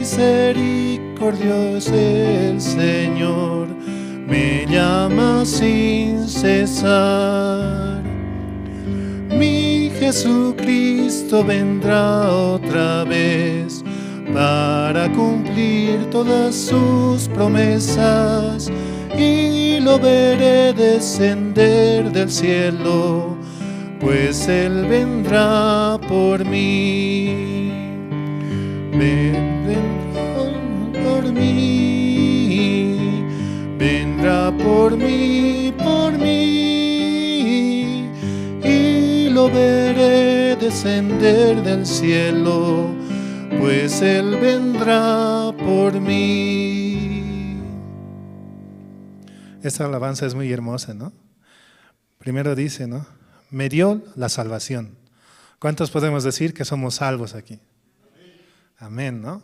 Misericordioso el Señor, me llama sin cesar. Mi Jesucristo vendrá otra vez para cumplir todas sus promesas, y lo veré descender del cielo, pues Él vendrá por mí. Vendrá por mí, vendrá por mí, y lo veré descender del cielo, pues Él vendrá por mí. Esta alabanza es muy hermosa, ¿no? Primero dice, ¿no? Me dio la salvación. ¿Cuántos podemos decir que somos salvos aquí? Amén, ¿no?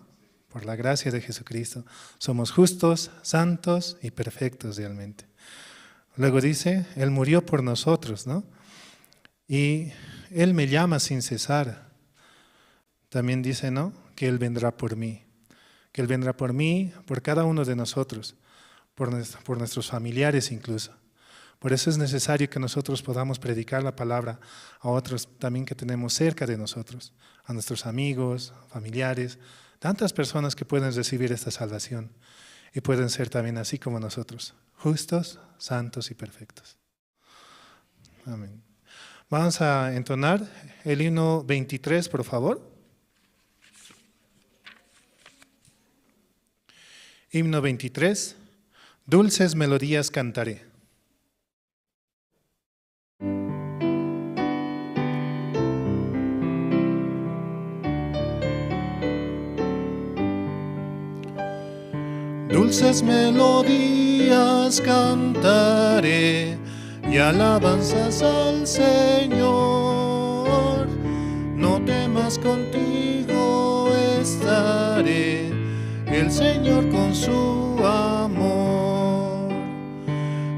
Por la gracia de Jesucristo. Somos justos, santos y perfectos realmente. Luego dice, Él murió por nosotros, ¿no? Y Él me llama sin cesar. También dice, ¿no? Que Él vendrá por mí. Que Él vendrá por mí, por cada uno de nosotros, por nuestros familiares incluso. Por eso es necesario que nosotros podamos predicar la palabra a otros también que tenemos cerca de nosotros, a nuestros amigos, familiares, tantas personas que pueden recibir esta salvación y pueden ser también así como nosotros, justos, santos y perfectos. Amén. Vamos a entonar el himno 23, por favor. Himno 23, dulces melodías cantaré. Dulces melodías cantaré y alabanzas al Señor. No temas, contigo estaré, el Señor con su amor.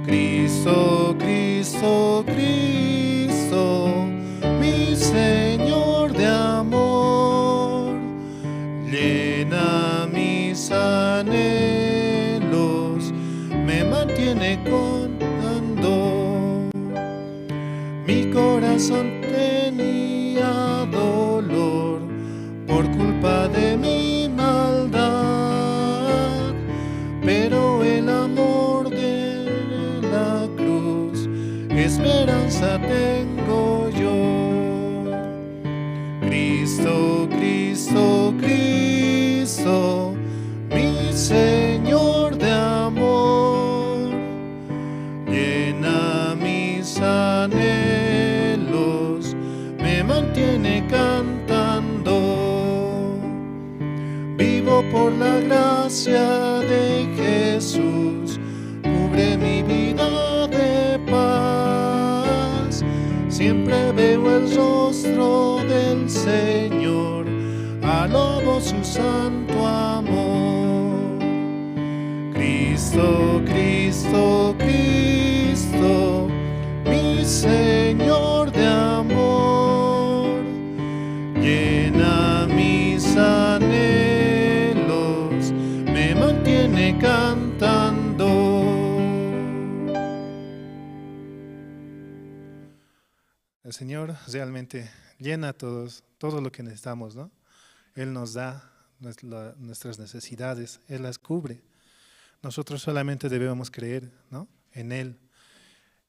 Cristo, Cristo, Cristo, mi Señor de amor, llena mis anhelos, me mantiene contando. Mi corazón tenía dolor por culpa de mi maldad, pero el amor de la cruz, esperanza tengo yo. Cristo, Cristo, Cristo, mi Señor de amor, llena mis anhelos, me mantiene cantando. Vivo por la gracia de Jesús, cubre mi vida de paz. Siempre veo el rostro del Señor, alabo su santo amor. Cristo, Cristo, Cristo, mi Señor de amor, llena mis anhelos, me mantiene cantando. El Señor realmente llena todo lo que necesitamos, ¿no? Él nos da nuestras necesidades, Él las cubre. Nosotros solamente debemos creer, ¿no? En Él,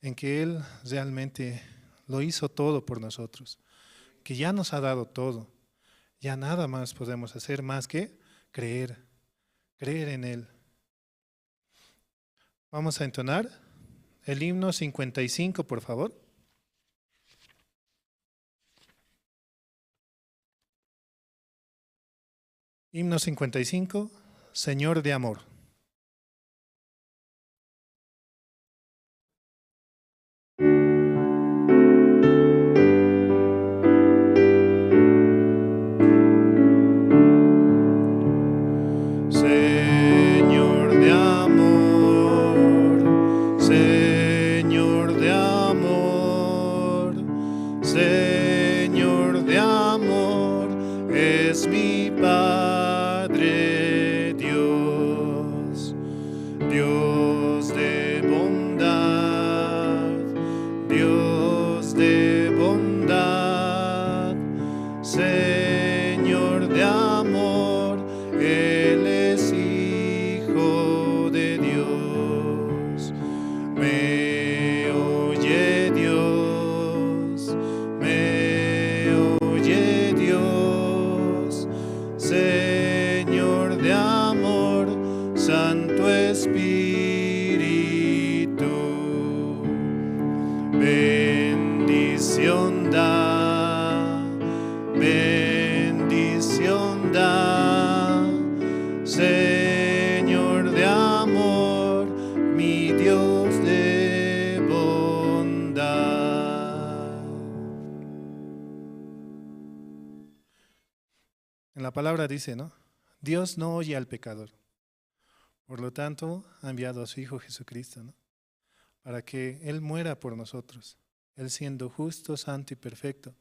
en que Él realmente lo hizo todo por nosotros, que ya nos ha dado todo. Ya nada más podemos hacer más que creer en Él. Vamos a entonar el himno 55, por favor. Himno 55, Señor de amor. Señor de amor, Señor de amor, Señor de amor, es mi Padre. palabra dice, ¿no? Dios no oye al pecador. Por lo tanto, ha enviado a su Hijo Jesucristo, ¿no? Para que Él muera por nosotros. Él siendo justo, santo y perfecto,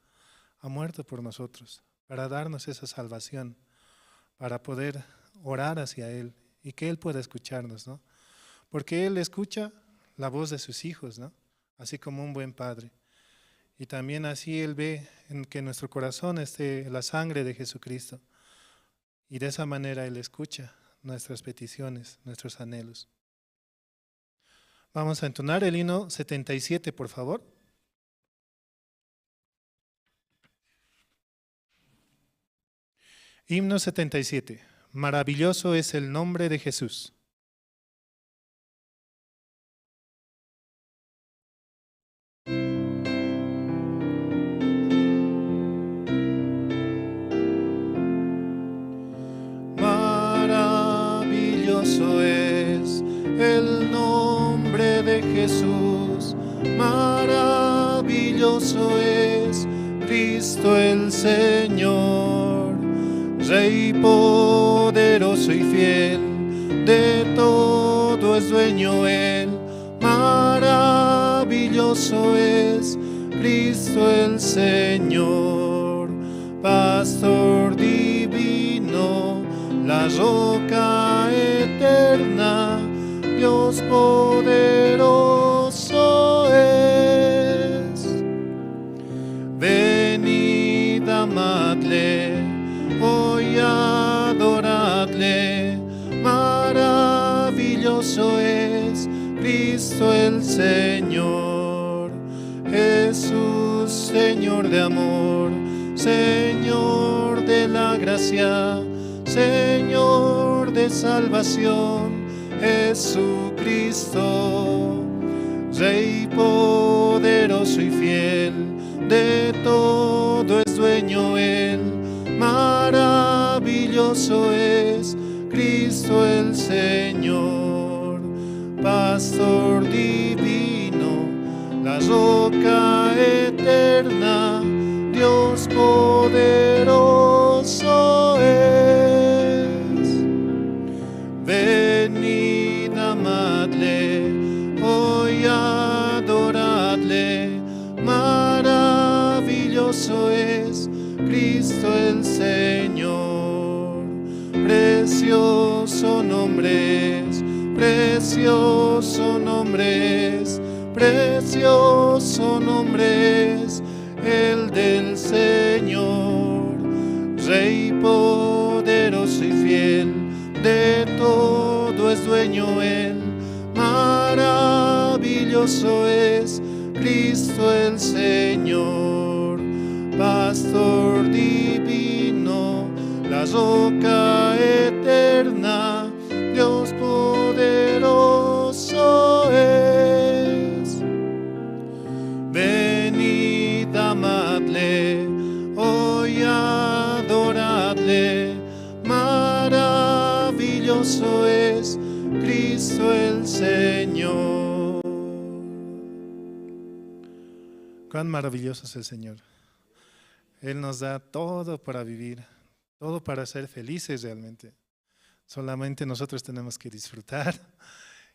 ha muerto por nosotros, para darnos esa salvación, para poder orar hacia Él y que Él pueda escucharnos, ¿no? Porque Él escucha la voz de sus hijos, ¿no? Así como un buen padre. Y también así Él ve en que en nuestro corazón esté la sangre de Jesucristo. Y de esa manera Él escucha nuestras peticiones, nuestros anhelos. Vamos a entonar el himno 77, por favor. Himno 77. Maravilloso es el nombre de Jesús. Maravilloso es el nombre de Jesús. Maravilloso es Cristo el Señor. Rey poderoso y fiel, de todo es dueño Él. Maravilloso es Cristo el Señor. Pastor divino, la roca eterna, Dios poderoso es. Venid, amadle, hoy adoradle. Maravilloso es Cristo el Señor. Jesús, Señor de amor, Señor de la gracia, Señor de salvación, Jesucristo. Rey poderoso y fiel, de todo es dueño Él. Maravilloso es Cristo el Señor. Pastor divino, la roca eterna, Dios poderoso es. Venid, amadle, hoy adoradle. Maravilloso es Cristo el Señor. Precioso nombre es, precioso nombre es, precioso nombre es el del Señor. Rey poderoso y fiel, de todo es dueño Él. Maravilloso es Cristo el Señor. Pastor divino, la roca eterna, Dios poderoso es. Venid, amadle, hoy adoradle. Maravilloso es Cristo el Señor. Cuán maravilloso es el Señor. Él nos da todo para vivir, todo para ser felices realmente. Solamente nosotros tenemos que disfrutar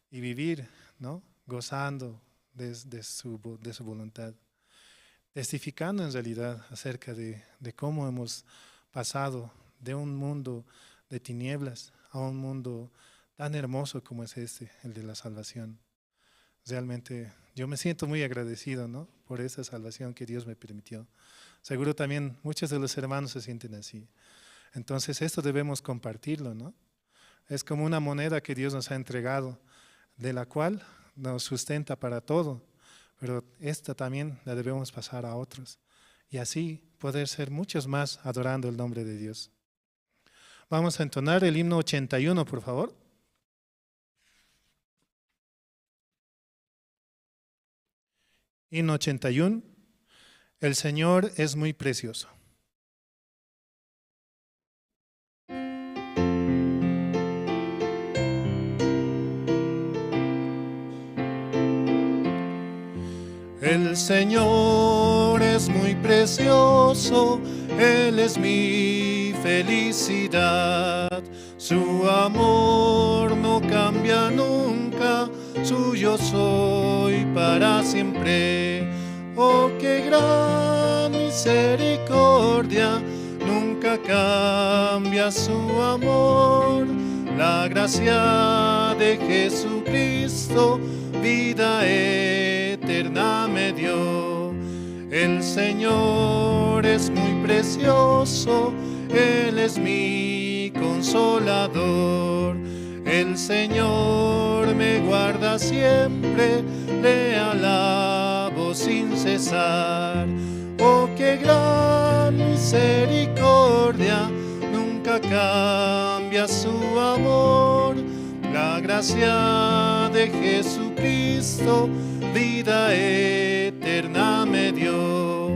y vivir, ¿no? Gozando de su voluntad. Testificando en realidad acerca de cómo hemos pasado de un mundo de tinieblas a un mundo tan hermoso como es este, el de la salvación. Realmente yo me siento muy agradecido, ¿no? Por esta salvación que Dios me permitió. Seguro también muchos de los hermanos se sienten así. Entonces esto debemos compartirlo, ¿no? Es como una moneda que Dios nos ha entregado, de la cual nos sustenta para todo, pero esta también la debemos pasar a otros y así poder ser muchos más adorando el nombre de Dios. Vamos a entonar el himno 81, por favor. Himno 81. El Señor es muy precioso. El Señor es muy precioso, Él es mi felicidad. Su amor no cambia nunca, suyo soy para siempre. Oh, qué gran misericordia, nunca cambia su amor. La gracia de Jesucristo, vida eterna me dio. El Señor es muy precioso, Él es mi consolador. El Señor me guarda siempre, le alabo sin cesar. Oh, qué gran misericordia, nunca cambia su amor. La gracia de Jesucristo, vida eterna me dio.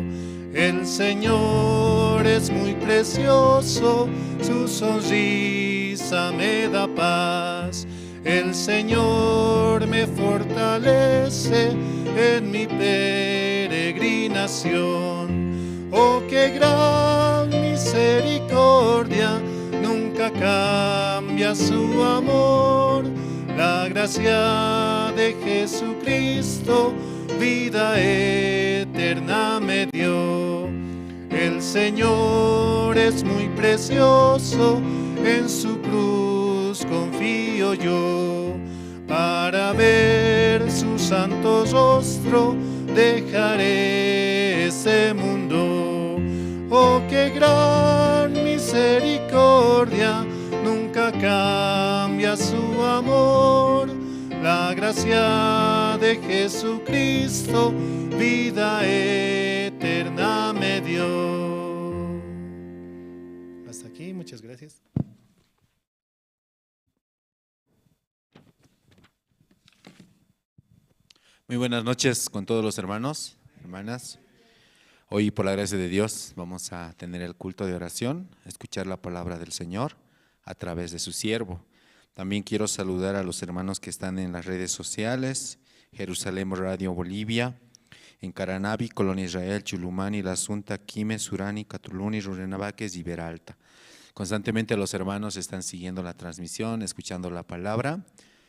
El Señor es muy precioso, su sonrisa me da paz. El Señor me fortalece en mi peregrinación. Oh, qué gran misericordia, nunca cambia su amor. La gracia de Jesucristo, vida eterna me dio. El Señor es muy precioso, en su cruz confío yo. Para ver su santo rostro, dejaré ese mundo. Oh, qué gran misericordia, nunca cambia su amor. La gracia de Jesucristo, vida eterna me dio. Hasta aquí, muchas gracias. Muy buenas noches con todos los hermanos, hermanas. Hoy, por la gracia de Dios, vamos a tener el culto de oración, a escuchar la palabra del Señor a través de su siervo. También quiero saludar a los hermanos que están en las redes sociales, Jerusalén Radio Bolivia, en Caranavi, Colonia Israel, Chulumani, La Asunta, Quime, Surani, Catuluni, Rurenabaques y Beralta. Constantemente los hermanos están siguiendo la transmisión, escuchando la palabra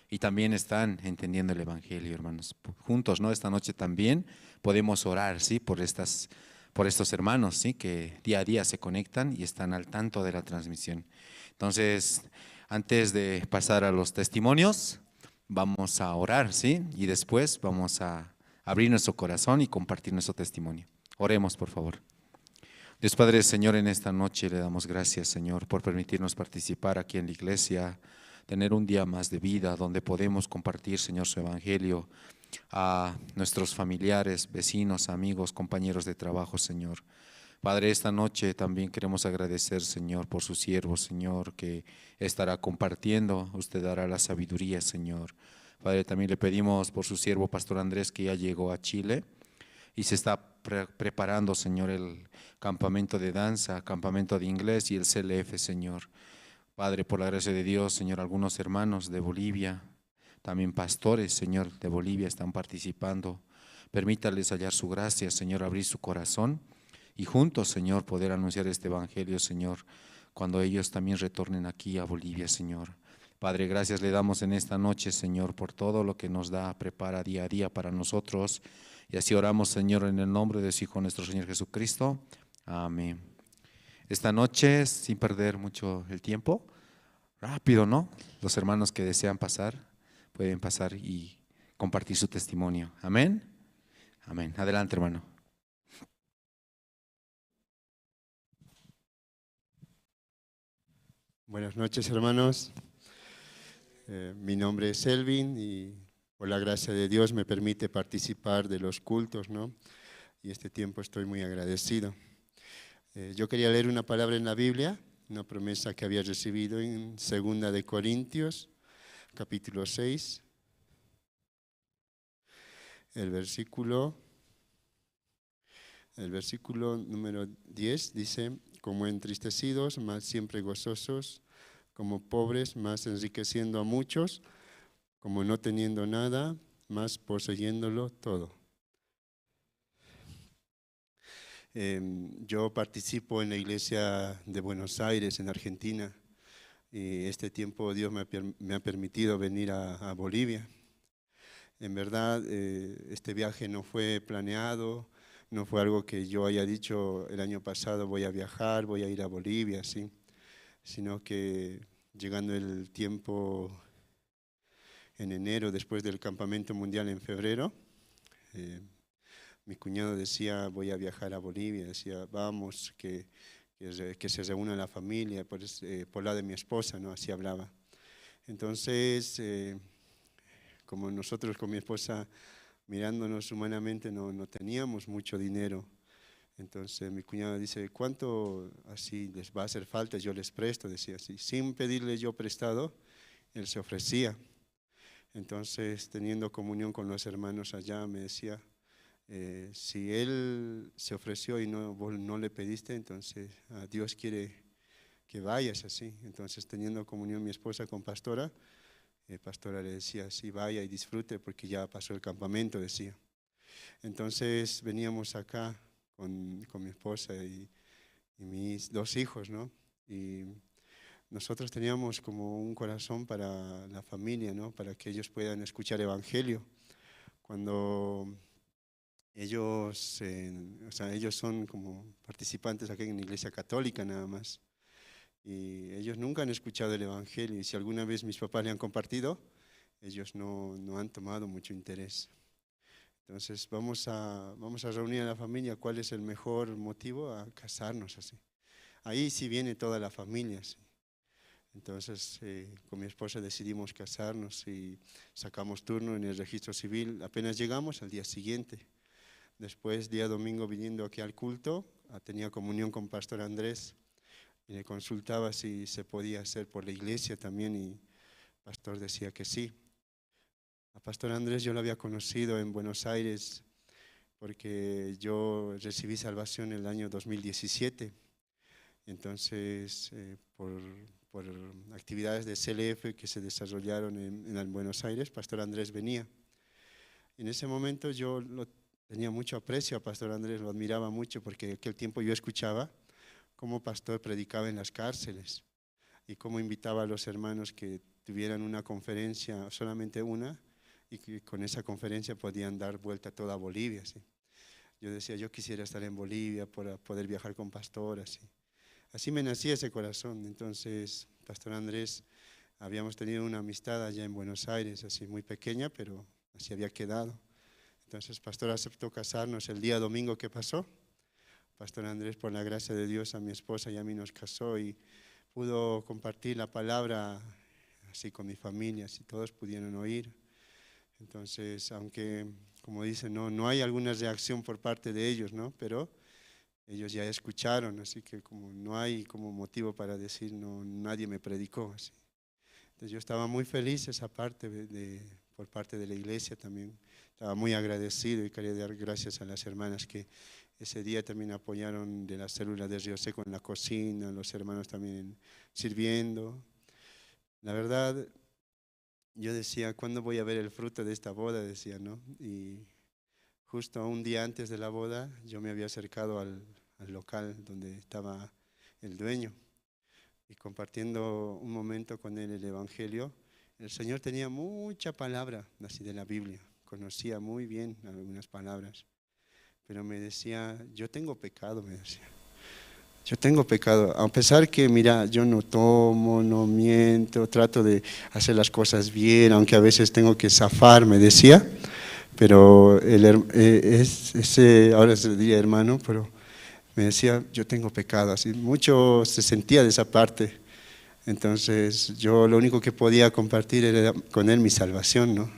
y también están entendiendo el Evangelio, hermanos. Juntos, ¿no? Esta noche también podemos orar, ¿sí? Por estos hermanos, ¿sí? Que día a día se conectan y están al tanto de la transmisión. Entonces, antes de pasar a los testimonios, vamos a orar, ¿sí? Y después vamos a abrir nuestro corazón y compartir nuestro testimonio. Oremos, por favor. Dios Padre, Señor, en esta noche le damos gracias, Señor, por permitirnos participar aquí en la iglesia, tener un día más de vida donde podemos compartir, Señor, su evangelio a nuestros familiares, vecinos, amigos, compañeros de trabajo, Señor. Padre, esta noche también queremos agradecer, Señor, por su siervo, Señor, que estará compartiendo. Usted dará la sabiduría, Señor. Padre, también le pedimos por su siervo, Pastor Andrés, que ya llegó a Chile y se está preparando, Señor, el campamento de danza, campamento de inglés y el CLF, Señor. Padre, por la gracia de Dios, Señor, algunos hermanos de Bolivia, también pastores, Señor, de Bolivia están participando. Permítales hallar su gracia, Señor, abrir su corazón y juntos, Señor, poder anunciar este evangelio, Señor, cuando ellos también retornen aquí a Bolivia, Señor. Padre, gracias le damos en esta noche, Señor, por todo lo que nos da, prepara día a día para nosotros. Y así oramos, Señor, en el nombre de su Hijo, nuestro Señor Jesucristo. Amén. Esta noche, sin perder mucho el tiempo, rápido, ¿no? Los hermanos que desean pasar, pueden pasar y compartir su testimonio. Amén. Amén. Adelante, hermano. Buenas noches, hermanos. Mi nombre es Elvin y por la gracia de Dios me permite participar de los cultos, ¿no? Y este tiempo estoy muy agradecido. Yo quería leer una palabra en la Biblia, una promesa que había recibido en 2 de Corintios, capítulo 6, el versículo número 10 dice: como entristecidos, mas siempre gozosos, como pobres, más enriqueciendo a muchos, como no teniendo nada, más poseyéndolo todo. Yo participo en la iglesia de Buenos Aires, en Argentina, y este tiempo Dios me ha permitido venir a Bolivia. En verdad, este viaje no fue planeado, no fue algo que yo haya dicho el año pasado voy a viajar, voy a ir a Bolivia, ¿sí? Sino que llegando el tiempo en enero, después del campamento mundial en febrero, mi cuñado decía, voy a viajar a Bolivia, decía, vamos, que se reúna la familia, por la de mi esposa, ¿no? Así hablaba. Entonces, como nosotros con mi esposa, mirándonos humanamente, no teníamos mucho dinero. Entonces mi cuñado dice, ¿cuánto así les va a hacer falta? Yo les presto, decía así. Sin pedirle yo prestado, él se ofrecía. Entonces, teniendo comunión con los hermanos allá, me decía, si él se ofreció y vos no le pediste, entonces Dios quiere que vayas así. Entonces, teniendo comunión mi esposa con Pastora, Pastora le decía, sí, vaya y disfrute porque ya pasó el campamento, decía. Entonces, veníamos acá con mi esposa y mis 2 hijos, ¿no? Y nosotros teníamos como un corazón para la familia, ¿no? Para que ellos puedan escuchar evangelio. Cuando ellos, ellos son como participantes aquí en la iglesia católica nada más. Y ellos nunca han escuchado el evangelio. Y si alguna vez mis papás le han compartido, ellos no han tomado mucho interés. Entonces vamos a reunir a la familia. ¿Cuál es el mejor motivo? A casarnos así. Ahí sí viene toda la familia, ¿sí? Entonces, con mi esposa decidimos casarnos y sacamos turno en el registro civil. Apenas llegamos al día siguiente. Después, día domingo, viniendo aquí al culto, tenía comunión con Pastor Andrés y le consultaba si se podía hacer por la iglesia también y el pastor decía que sí. A Pastor Andrés yo lo había conocido en Buenos Aires porque yo recibí salvación en el año 2017. Entonces, por actividades de CLF que se desarrollaron en Buenos Aires, Pastor Andrés venía. En ese momento yo tenía mucho aprecio a Pastor Andrés, lo admiraba mucho porque en aquel tiempo yo escuchaba cómo Pastor predicaba en las cárceles y cómo invitaba a los hermanos que tuvieran una conferencia, solamente una, y que con esa conferencia podían dar vuelta a toda Bolivia, ¿sí? Yo decía, yo quisiera estar en Bolivia para poder viajar con Pastor, así. Así me nacía ese corazón. Entonces, Pastor Andrés, habíamos tenido una amistad allá en Buenos Aires, así muy pequeña, pero así había quedado. Entonces, Pastor aceptó casarnos el día domingo que pasó. Pastor Andrés, por la gracia de Dios, a mi esposa y a mí nos casó y pudo compartir la palabra así con mi familia, así todos pudieron oír. Entonces, aunque, como dicen, no hay alguna reacción por parte de ellos, ¿no? Pero ellos ya escucharon, así que como no hay como motivo para decir, no, nadie me predicó, así. Entonces yo estaba muy feliz esa parte por parte de la iglesia también. Estaba muy agradecido y quería dar gracias a las hermanas que ese día también apoyaron de la célula de Río Seco en la cocina, los hermanos también sirviendo. La verdad, yo decía, ¿cuándo voy a ver el fruto de esta boda? Decía, ¿no? Y justo un día antes de la boda, yo me había acercado al local donde estaba el dueño y compartiendo un momento con él el evangelio. El Señor tenía mucha palabra así de la Biblia, conocía muy bien algunas palabras, pero me decía, yo tengo pecado, me decía. Yo tengo pecado, a pesar que, mira, yo no tomo, no miento, trato de hacer las cosas bien, aunque a veces tengo que zafar, me decía, pero ahora se le diría hermano, pero me decía, yo tengo pecado, así mucho se sentía de esa parte. Entonces yo lo único que podía compartir era con él mi salvación, ¿no?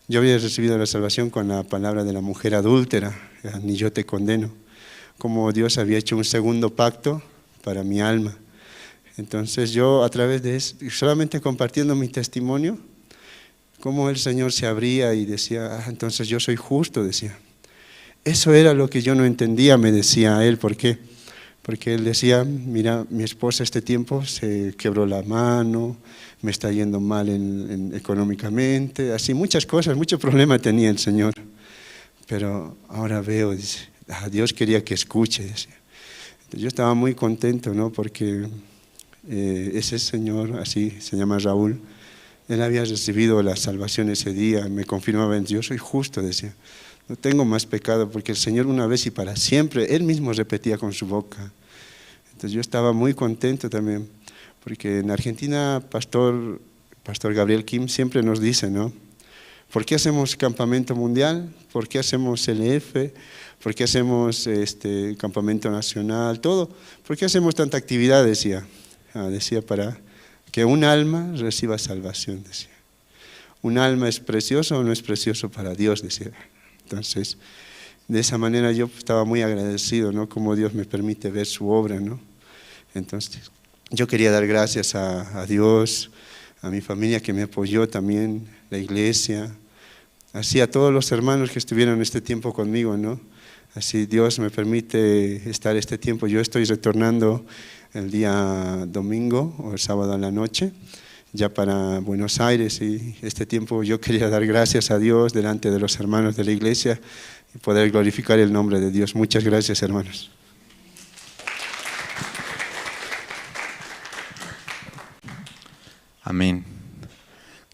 Yo había recibido la salvación con la palabra de la mujer adúltera, ni yo te condeno, como Dios había hecho un segundo pacto para mi alma. Entonces yo a través de eso, solamente compartiendo mi testimonio, cómo el Señor se abría y decía, entonces yo soy justo, decía. Eso era lo que yo no entendía, me decía él. ¿Por qué? Porque él decía, mira, mi esposa este tiempo se quebró la mano, me está yendo mal económicamente, así muchas cosas, mucho problema tenía el Señor. Pero ahora veo, dice, Dios quería que escuche, decía. Entonces, yo estaba muy contento, ¿no? Porque ese señor, así se llama Raúl, él había recibido la salvación ese día, me confirmaba, yo soy justo, decía, no tengo más pecado, porque el Señor una vez y para siempre, él mismo repetía con su boca. Entonces yo estaba muy contento también, porque en Argentina, Pastor Gabriel Kim siempre nos dice, ¿no? ¿Por qué hacemos campamento mundial? ¿Por qué hacemos LF? ¿Por qué hacemos campamento nacional? Todo. ¿Por qué hacemos tanta actividad? Decía para que un alma reciba salvación, decía. ¿Un alma es precioso o no es precioso para Dios? Decía. Entonces, de esa manera yo estaba muy agradecido, ¿no? Como Dios me permite ver su obra, ¿no? Entonces, yo quería dar gracias a Dios, a mi familia que me apoyó también, la iglesia, así a todos los hermanos que estuvieron este tiempo conmigo, ¿no? Así Dios me permite estar este tiempo. Yo estoy retornando el día domingo o el sábado a la noche, ya para Buenos Aires, y este tiempo yo quería dar gracias a Dios delante de los hermanos de la iglesia y poder glorificar el nombre de Dios. Muchas gracias, hermanos. Amén.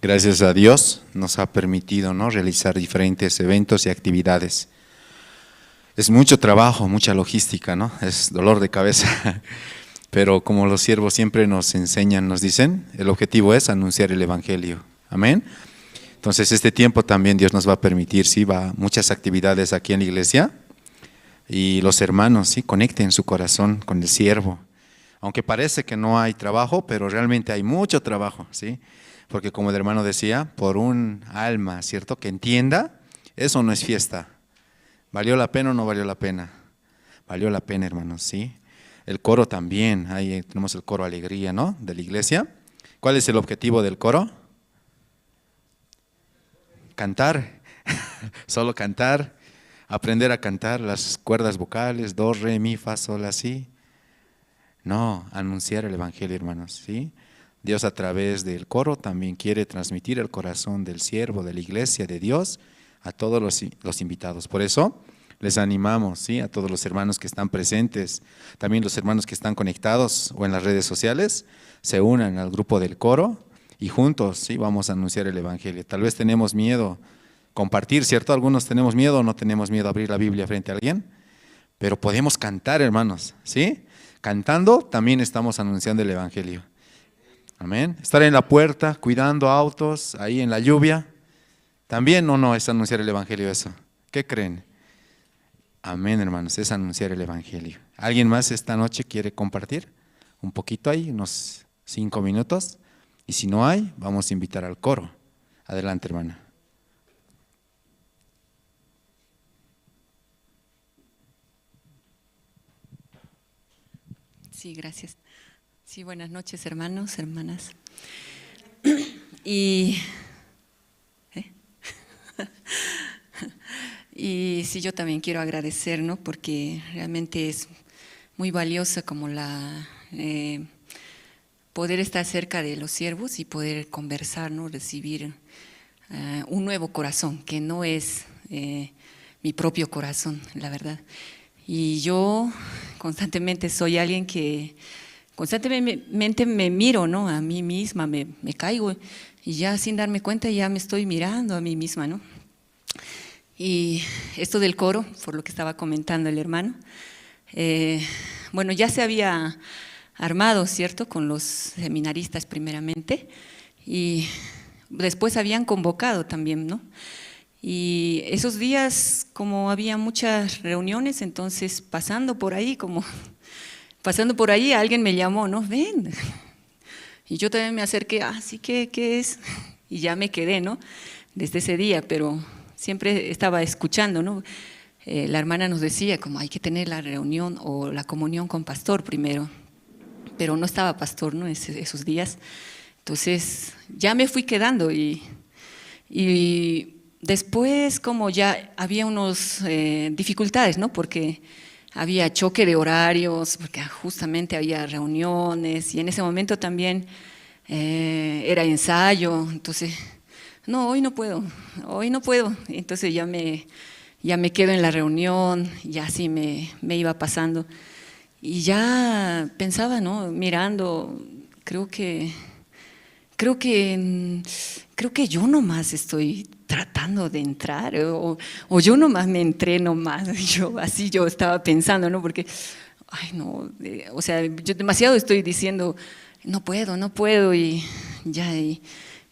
Gracias a Dios nos ha permitido, ¿no?, realizar diferentes eventos y actividades. Es mucho trabajo, mucha logística, ¿no? Es dolor de cabeza. Pero como los siervos siempre nos enseñan, nos dicen, el objetivo es anunciar el Evangelio. Amén. Entonces este tiempo también Dios nos va a permitir, sí, va muchas actividades aquí en la iglesia. Y los hermanos, sí, conecten su corazón con el siervo. Aunque parece que no hay trabajo, pero realmente hay mucho trabajo, ¿sí? Porque como el hermano decía, por un alma, ¿cierto?, que entienda, eso no es fiesta. ¿Valió la pena o no valió la pena? Valió la pena, hermanos, ¿sí? El coro también, ahí tenemos el coro Alegría, ¿no?, de la iglesia. ¿Cuál es el objetivo del coro? Cantar, solo cantar, aprender a cantar las cuerdas vocales, do, re, mi, fa, sol, la, si. No, anunciar el Evangelio, hermanos, ¿sí? Dios a través del coro también quiere transmitir el corazón del siervo, de la iglesia, de Dios, a todos los invitados. Por eso les animamos, ¿sí?, a todos los hermanos que están presentes, también los hermanos que están conectados o en las redes sociales, se unan al grupo del coro y juntos, ¿sí?, vamos a anunciar el Evangelio. Tal vez tenemos miedo compartir, ¿cierto? Algunos tenemos miedo o no tenemos miedo a abrir la Biblia frente a alguien, pero podemos cantar, hermanos, ¿sí? Cantando también estamos anunciando el Evangelio. Amén. Estar en la puerta, cuidando autos, ahí en la lluvia, también o no es anunciar el Evangelio eso. ¿Qué creen? Amén, hermanos, es anunciar el Evangelio. ¿Alguien más esta noche quiere compartir? Un poquito ahí, unos 5 minutos. Y si no hay, vamos a invitar al coro. Adelante, hermana. Sí, gracias. Sí, buenas noches, hermanos, hermanas. Y sí, yo también quiero agradecer, ¿no?, porque realmente es muy valiosa como poder estar cerca de los siervos y poder conversar, ¿no?, recibir un nuevo corazón, que no es mi propio corazón, la verdad. Y yo constantemente soy alguien que constantemente me miro, ¿no?, a mí misma, me caigo y ya sin darme cuenta ya me estoy mirando a mí misma, ¿no? Y esto del coro, por lo que estaba comentando el hermano, bueno, ya se había armado, ¿cierto?, con los seminaristas primeramente y después habían convocado también, ¿no? Y esos días, como había muchas reuniones, entonces pasando por ahí, alguien me llamó, ¿no? Ven. Y yo también me acerqué, sí, ¿qué es? Y ya me quedé, ¿no?, desde ese día, pero siempre estaba escuchando, ¿no? La hermana nos decía como hay que tener la reunión o la comunión con pastor primero, pero no estaba pastor, ¿no?, esos días. Entonces ya me fui quedando y después como ya había unas dificultades, ¿no?, porque había choque de horarios, porque justamente había reuniones y en ese momento también era ensayo, entonces, no, hoy no puedo. Entonces ya me ya me quedo en la reunión, ya así me iba pasando. Y ya pensaba, ¿no? Mirando, creo que yo nomás estoy tratando de entrar, o yo nomás me entreno más. Así yo estaba pensando, ¿no? Porque, ay, no, o sea, yo demasiado estoy diciendo, no puedo, y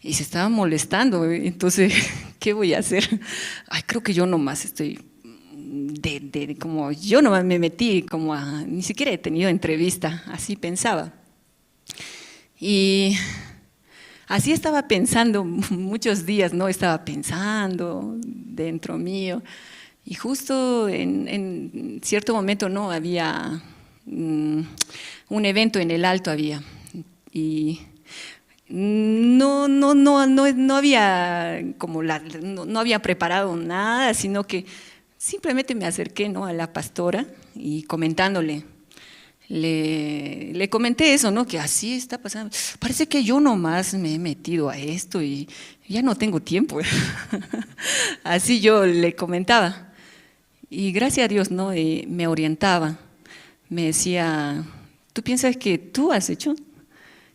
se estaba molestando. Entonces, ¿qué voy a hacer? Ay, creo que yo nomás estoy como yo nomás me metí, como ni siquiera he tenido entrevista, así pensaba. Y así estaba pensando muchos días, ¿no? Estaba pensando dentro mío. Y justo en cierto momento, ¿no? Había un evento en el Alto había. Y no había no había preparado nada, sino que simplemente me acerqué, ¿no? A la pastora y comentándole. Le comenté eso, ¿no? Que así está pasando. Parece que yo nomás me he metido a esto y ya no tengo tiempo. Así yo le comentaba. Y gracias a Dios, ¿no? Me orientaba. Me decía, ¿tú piensas que tú has hecho?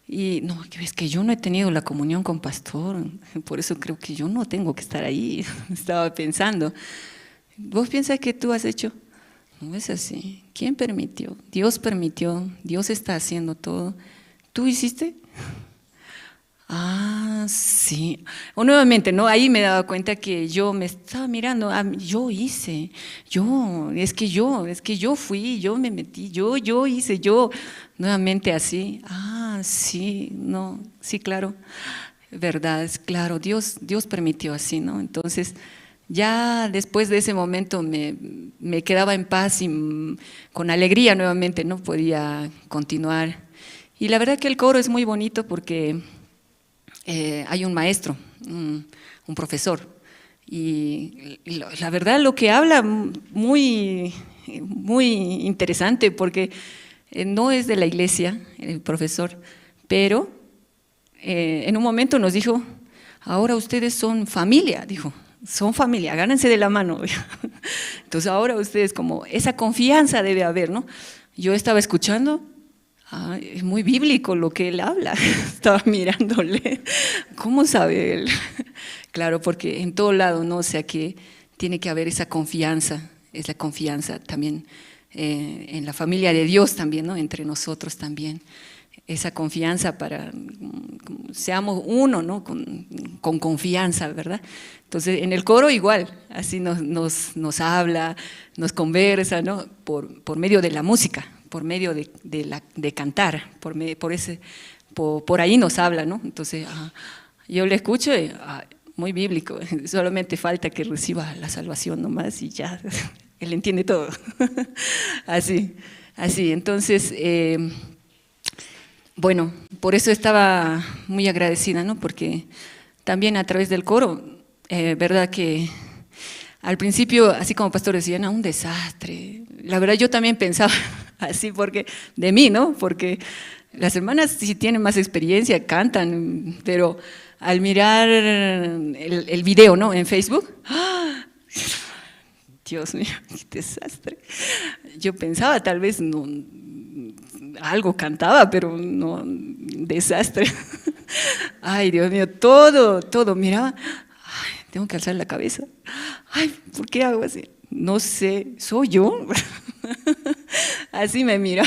Y no, es que yo no he tenido la comunión con pastor, por eso creo que yo no tengo que estar ahí. Estaba pensando, ¿vos piensas que tú has hecho? No es así. ¿Quién permitió? Dios está haciendo todo. ¿Tú hiciste? Ah, sí. O nuevamente, ¿no? Ahí me daba cuenta que yo me estaba mirando, yo hice, es que yo fui, yo me metí, yo hice, nuevamente así. Ah, sí, no, sí, claro, verdad, es claro, Dios permitió así, ¿no? Entonces, ya después de ese momento me quedaba en paz y con alegría nuevamente, ¿no? Podía continuar. Y la verdad que el coro es muy bonito porque hay un maestro, un profesor, y la verdad lo que habla muy interesante porque no es de la iglesia el profesor, pero en un momento nos dijo, ahora ustedes son familia, dijo, son familia, agárrense de la mano. Entonces ahora ustedes como esa confianza debe haber, ¿no? Yo estaba escuchando. Es muy bíblico lo que él habla. Estaba mirándole. ¿Cómo sabe él? Claro, porque en todo lado, ¿no? O sea que tiene que haber esa confianza, es la confianza también en la familia de Dios también, ¿no? Entre nosotros también. Esa confianza para seamos uno, ¿no? Con confianza, ¿verdad? Entonces, en el coro igual, así nos habla, nos conversa, ¿no? Por medio de la música, por medio de cantar, por ahí nos habla, ¿no? Entonces, yo le escucho y muy bíblico, solamente falta que reciba la salvación nomás y ya, él entiende todo. Así, entonces, bueno, por eso estaba muy agradecida, ¿no? Porque también a través del coro, verdad que al principio, así como pastor decían, un desastre. La verdad yo también pensaba así porque de mí, ¿no? Porque las hermanas sí tienen más experiencia, cantan, pero al mirar el video, ¿no? En Facebook, ¡ah! Dios mío, qué desastre. Yo pensaba tal vez no, algo cantaba, pero no, desastre. Ay, Dios mío, todo, miraba, ay, tengo que alzar la cabeza. Ay, ¿por qué hago así? No sé, ¿soy yo? Así me mira.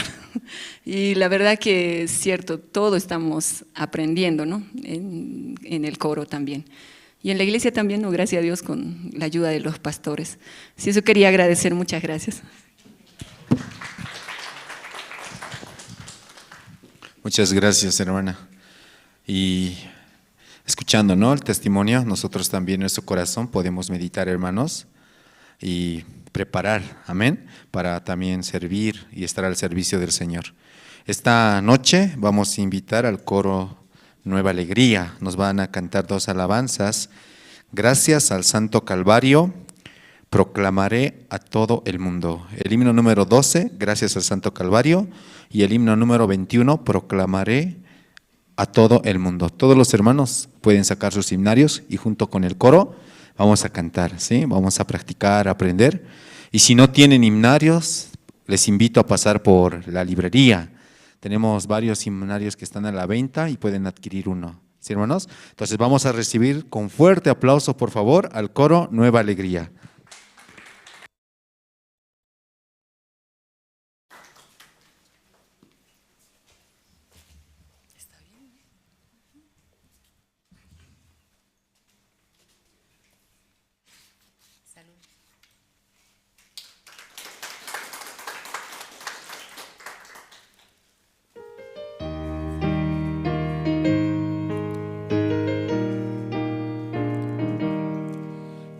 Y la verdad que es cierto, todo estamos aprendiendo, ¿no? En el coro también. Y en la iglesia también, ¿no? Gracias a Dios, con la ayuda de los pastores. Sí, eso quería agradecer, muchas gracias. Muchas gracias, hermana. Y escuchando, ¿no? El testimonio, nosotros también en nuestro corazón podemos meditar, hermanos, y preparar, amén, para también servir y estar al servicio del Señor. Esta noche vamos a invitar al coro Nueva Alegría. Nos van a cantar 2 alabanzas. Gracias al Santo Calvario, proclamaré a todo el mundo. El himno número 12, Gracias al Santo Calvario, y el himno número 21, proclamaré a todo el mundo. Todos los hermanos pueden sacar sus himnarios y junto con el coro vamos a cantar, ¿sí? Vamos a practicar, a aprender. Y si no tienen himnarios, les invito a pasar por la librería. Tenemos varios himnarios que están a la venta y pueden adquirir uno. ¿Sí, hermanos? Entonces vamos a recibir con fuerte aplauso, por favor, al coro Nueva Alegría.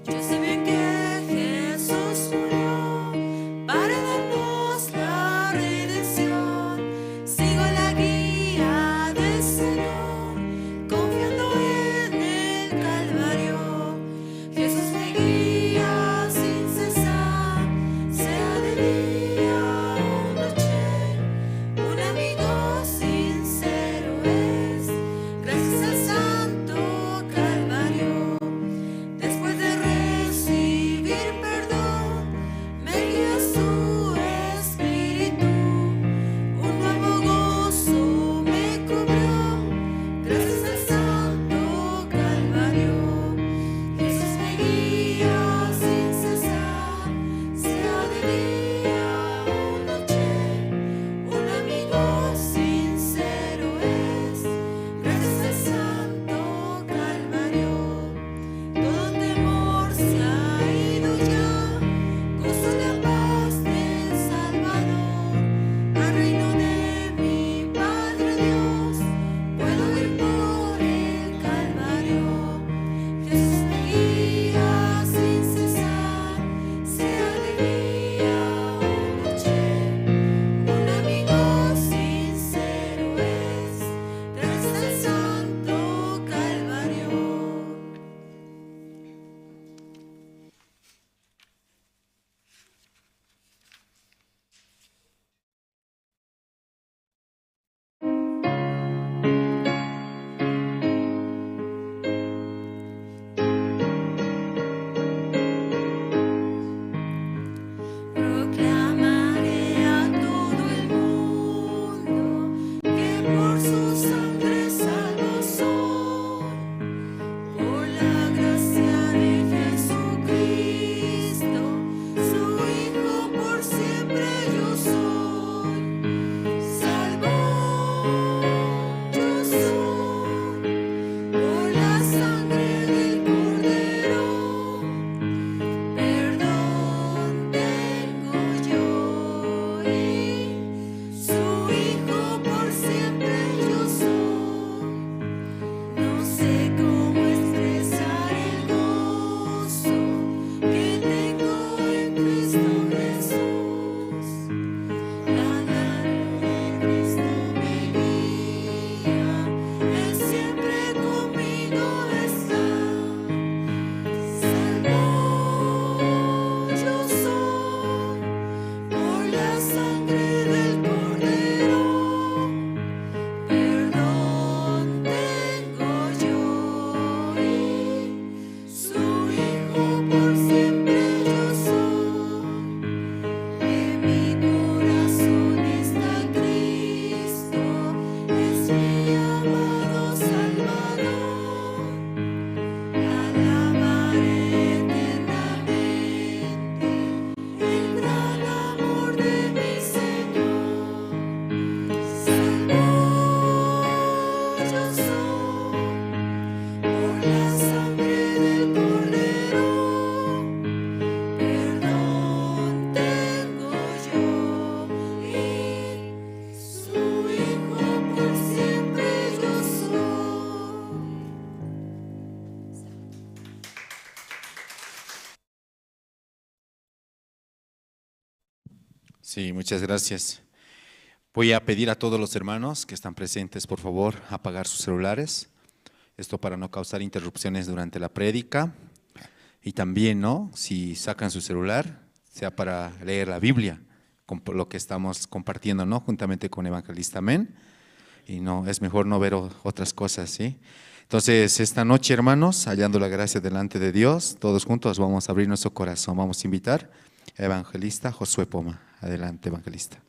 Yo sé bien que Jesús murió para darnos la redención. Sigo la guía del Señor, confiando en el Calvario. Jesús me guía sin cesar, sea de día o noche. Un amigo sincero es, gracias al Santo Calvario. Después de recibir perdón, me guía su espíritu. Un nuevo gozo me cubrió, gracias al Santo Calvario. Jesús me guía sin cesar, sea de día o noche. Un amigo sincero es, gracias al Santo Calvario. Todo temor se ha ido ya, gozo la paz del Salvador. Al reino de mi Padre Dios, puedo ir por el Calvario. Jesús me guía sin cesar, sea de día o noche. Un amigo sincero es, gracias al Santo Calvario. Proclamaré a todo el mundo que por su sangre salvos soy. Por la gracia de Jesucristo, su Hijo por siempre yo soy. Salvo yo soy, por la sangre del Cordero. Perdón tengo yo y su Hijo por siempre yo soy. No sé cómo expresar el gozo que tengo en Cristo Jesús. La mano de Cristo me guía, Él siempre conmigo está. Salvo yo soy, por la sangre del Cordero. Perdón tengo yo y su Hijo por siempre yo soy. En mi corazón está Cristo, es mi amado Salvador. Alabaré eternamente el gran amor de mi Señor. Salvo yo soy, por la sangre del Cordero. Perdón tengo yo y su Hijo por siempre yo soy. Sí, muchas gracias. Voy a pedir a todos los hermanos que están presentes, por favor, apagar sus celulares. Esto para no causar interrupciones durante la prédica. Y también, ¿no? Si sacan su celular, sea para leer la Biblia, con lo que estamos compartiendo, ¿no? Juntamente con Evangelista Amén. Y no, es mejor no ver otras cosas, ¿sí? Entonces, esta noche, hermanos, hallando la gracia delante de Dios, todos juntos vamos a abrir nuestro corazón. Vamos a invitar a evangelista Josué Poma. Adelante, evangelista.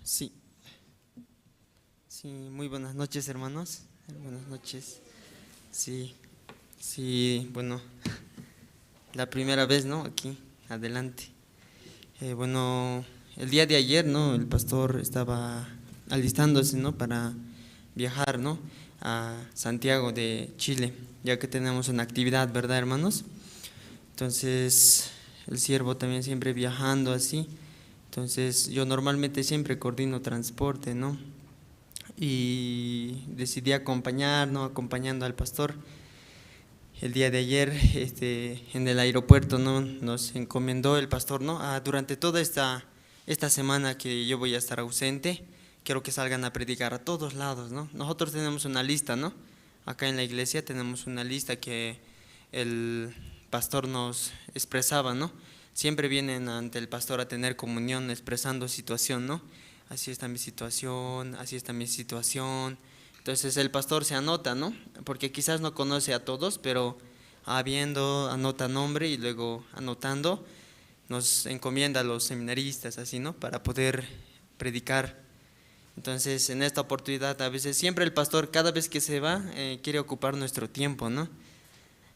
Sí. Sí, muy buenas noches, hermanos. Buenas noches. Sí, bueno, la primera vez, ¿no? Aquí, adelante. Bueno, el día de ayer, ¿no? El pastor estaba alistándose, ¿no? Para viajar, ¿no? A Santiago de Chile, ya que tenemos una actividad, ¿verdad, hermanos? Entonces, el siervo también siempre viajando así. Entonces, yo normalmente siempre coordino transporte, ¿no? Y decidí acompañar, ¿no? Acompañando al pastor. El día de ayer, en el aeropuerto, ¿no? Nos encomendó el pastor, ¿no? Durante toda esta semana que yo voy a estar ausente, quiero que salgan a predicar a todos lados, ¿no? Nosotros tenemos una lista, ¿no? Acá en la iglesia tenemos una lista que el pastor nos expresaba, ¿no? Siempre vienen ante el pastor a tener comunión expresando situación, ¿no? Así está mi situación, así está mi situación. Entonces el pastor se anota, ¿no? Porque quizás no conoce a todos, pero viendo, anota nombre y luego anotando nos encomienda a los seminaristas, así, ¿no? Para poder predicar. Entonces en esta oportunidad a veces siempre el pastor cada vez que se va quiere ocupar nuestro tiempo, ¿no?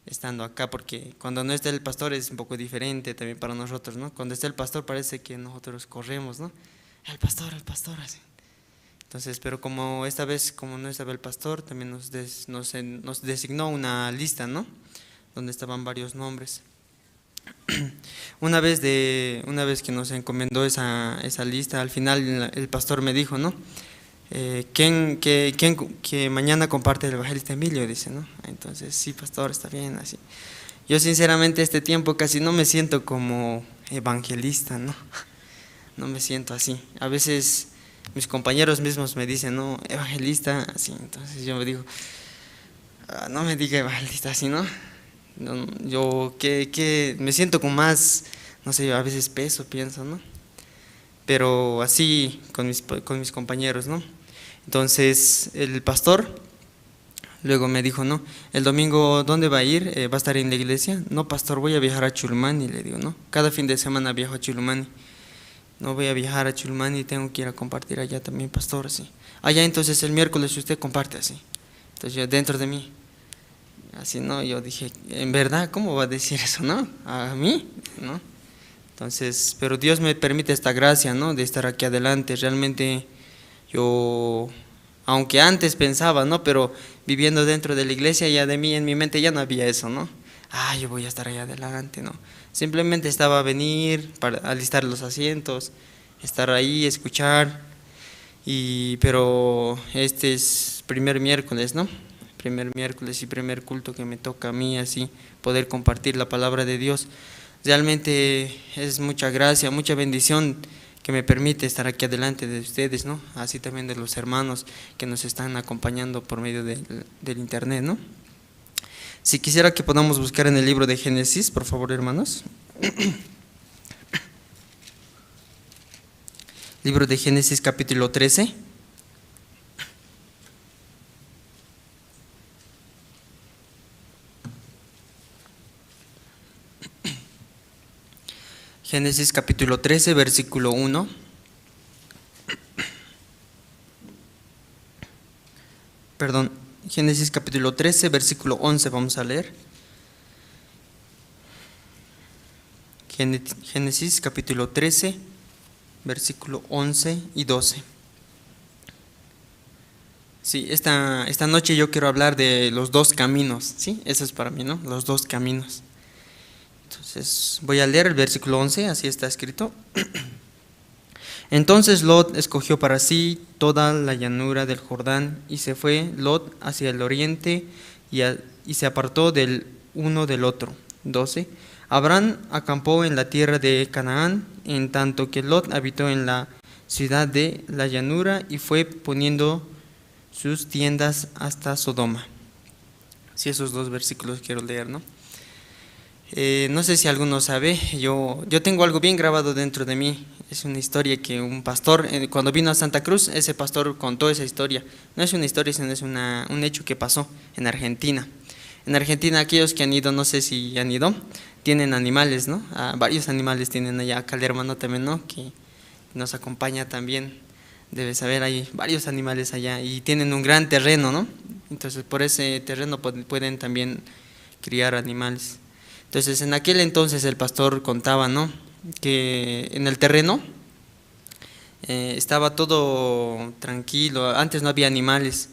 Estando acá, porque cuando no está el pastor es un poco diferente también para nosotros, ¿no? Cuando está el pastor parece que nosotros corremos, ¿no? El pastor, así. Entonces, pero como esta vez, como no estaba el pastor, también nos designó una lista, ¿no? Donde estaban varios nombres. Una vez que nos encomendó esa lista, al final el pastor me dijo, ¿no? Que mañana comparte el evangelista Emilio, dice, ¿no? Entonces, sí, pastor, está bien, así. Yo sinceramente este tiempo casi no me siento como evangelista, ¿no? No me siento así. A veces mis compañeros mismos me dicen, no, evangelista, así. Entonces yo me digo, no me diga evangelista así, ¿no? Yo que me siento con más, no sé, a veces peso, pienso, ¿no? Pero así con mis compañeros, ¿no? Entonces el pastor luego me dijo, no, el domingo, ¿dónde va a ir? ¿Va a estar en la iglesia? No, pastor, voy a viajar a Chulumani, le digo, ¿no? Cada fin de semana viajo a Chulumani. No voy a viajar a Chulumani, tengo que ir a compartir allá también, pastor, así. Allá entonces el miércoles usted comparte así. Entonces yo dentro de mí, así, ¿no? Yo dije, en verdad, ¿cómo va a decir eso, no? ¿A mí? ¿No? Entonces, pero Dios me permite esta gracia, ¿no? De estar aquí adelante. Realmente yo, aunque antes pensaba, ¿no? Pero viviendo dentro de la iglesia, ya de mí, en mi mente ya no había eso, ¿no? Yo voy a estar allá adelante, ¿no? Simplemente estaba a venir para alistar los asientos, estar ahí, escuchar, pero este es primer miércoles, ¿no? Primer miércoles y primer culto que me toca a mí, así, poder compartir la palabra de Dios. Realmente es mucha gracia, mucha bendición que me permite estar aquí adelante de ustedes, ¿no? Así también de los hermanos que nos están acompañando por medio del internet, ¿no? Si quisiera que podamos buscar en el libro de Génesis, por favor, hermanos. Libro de Génesis, capítulo 13. Génesis, capítulo 13, versículo 1. Perdón. Génesis capítulo 13, versículo 11 vamos a leer. Génesis capítulo 13, versículo 11 y 12. Sí, esta noche yo quiero hablar de los dos caminos, ¿sí? Eso es para mí, ¿no? Los dos caminos. Entonces voy a leer el versículo 11, así está escrito. Entonces Lot escogió para sí toda la llanura del Jordán, y se fue Lot hacia el oriente y se apartó del uno del otro. 12. Abraham acampó en la tierra de Canaán, en tanto que Lot habitó en la ciudad de la llanura y fue poniendo sus tiendas hasta Sodoma. Sí, esos dos versículos quiero leer, ¿no? No sé si alguno sabe, yo tengo algo bien grabado dentro de mí. Es una historia que un pastor, cuando vino a Santa Cruz, ese pastor contó esa historia. No es una historia, sino es un hecho que pasó en Argentina. En Argentina, aquellos que han ido, no sé si han ido, tienen animales, ¿no? Varios animales tienen allá. Acá el hermano también, ¿no? Que nos acompaña también. Debe saber, hay varios animales allá y tienen un gran terreno, ¿no? Entonces, por ese terreno pueden también criar animales. Entonces, en aquel entonces el pastor contaba, ¿no?, que en el terreno estaba todo tranquilo, antes no había animales,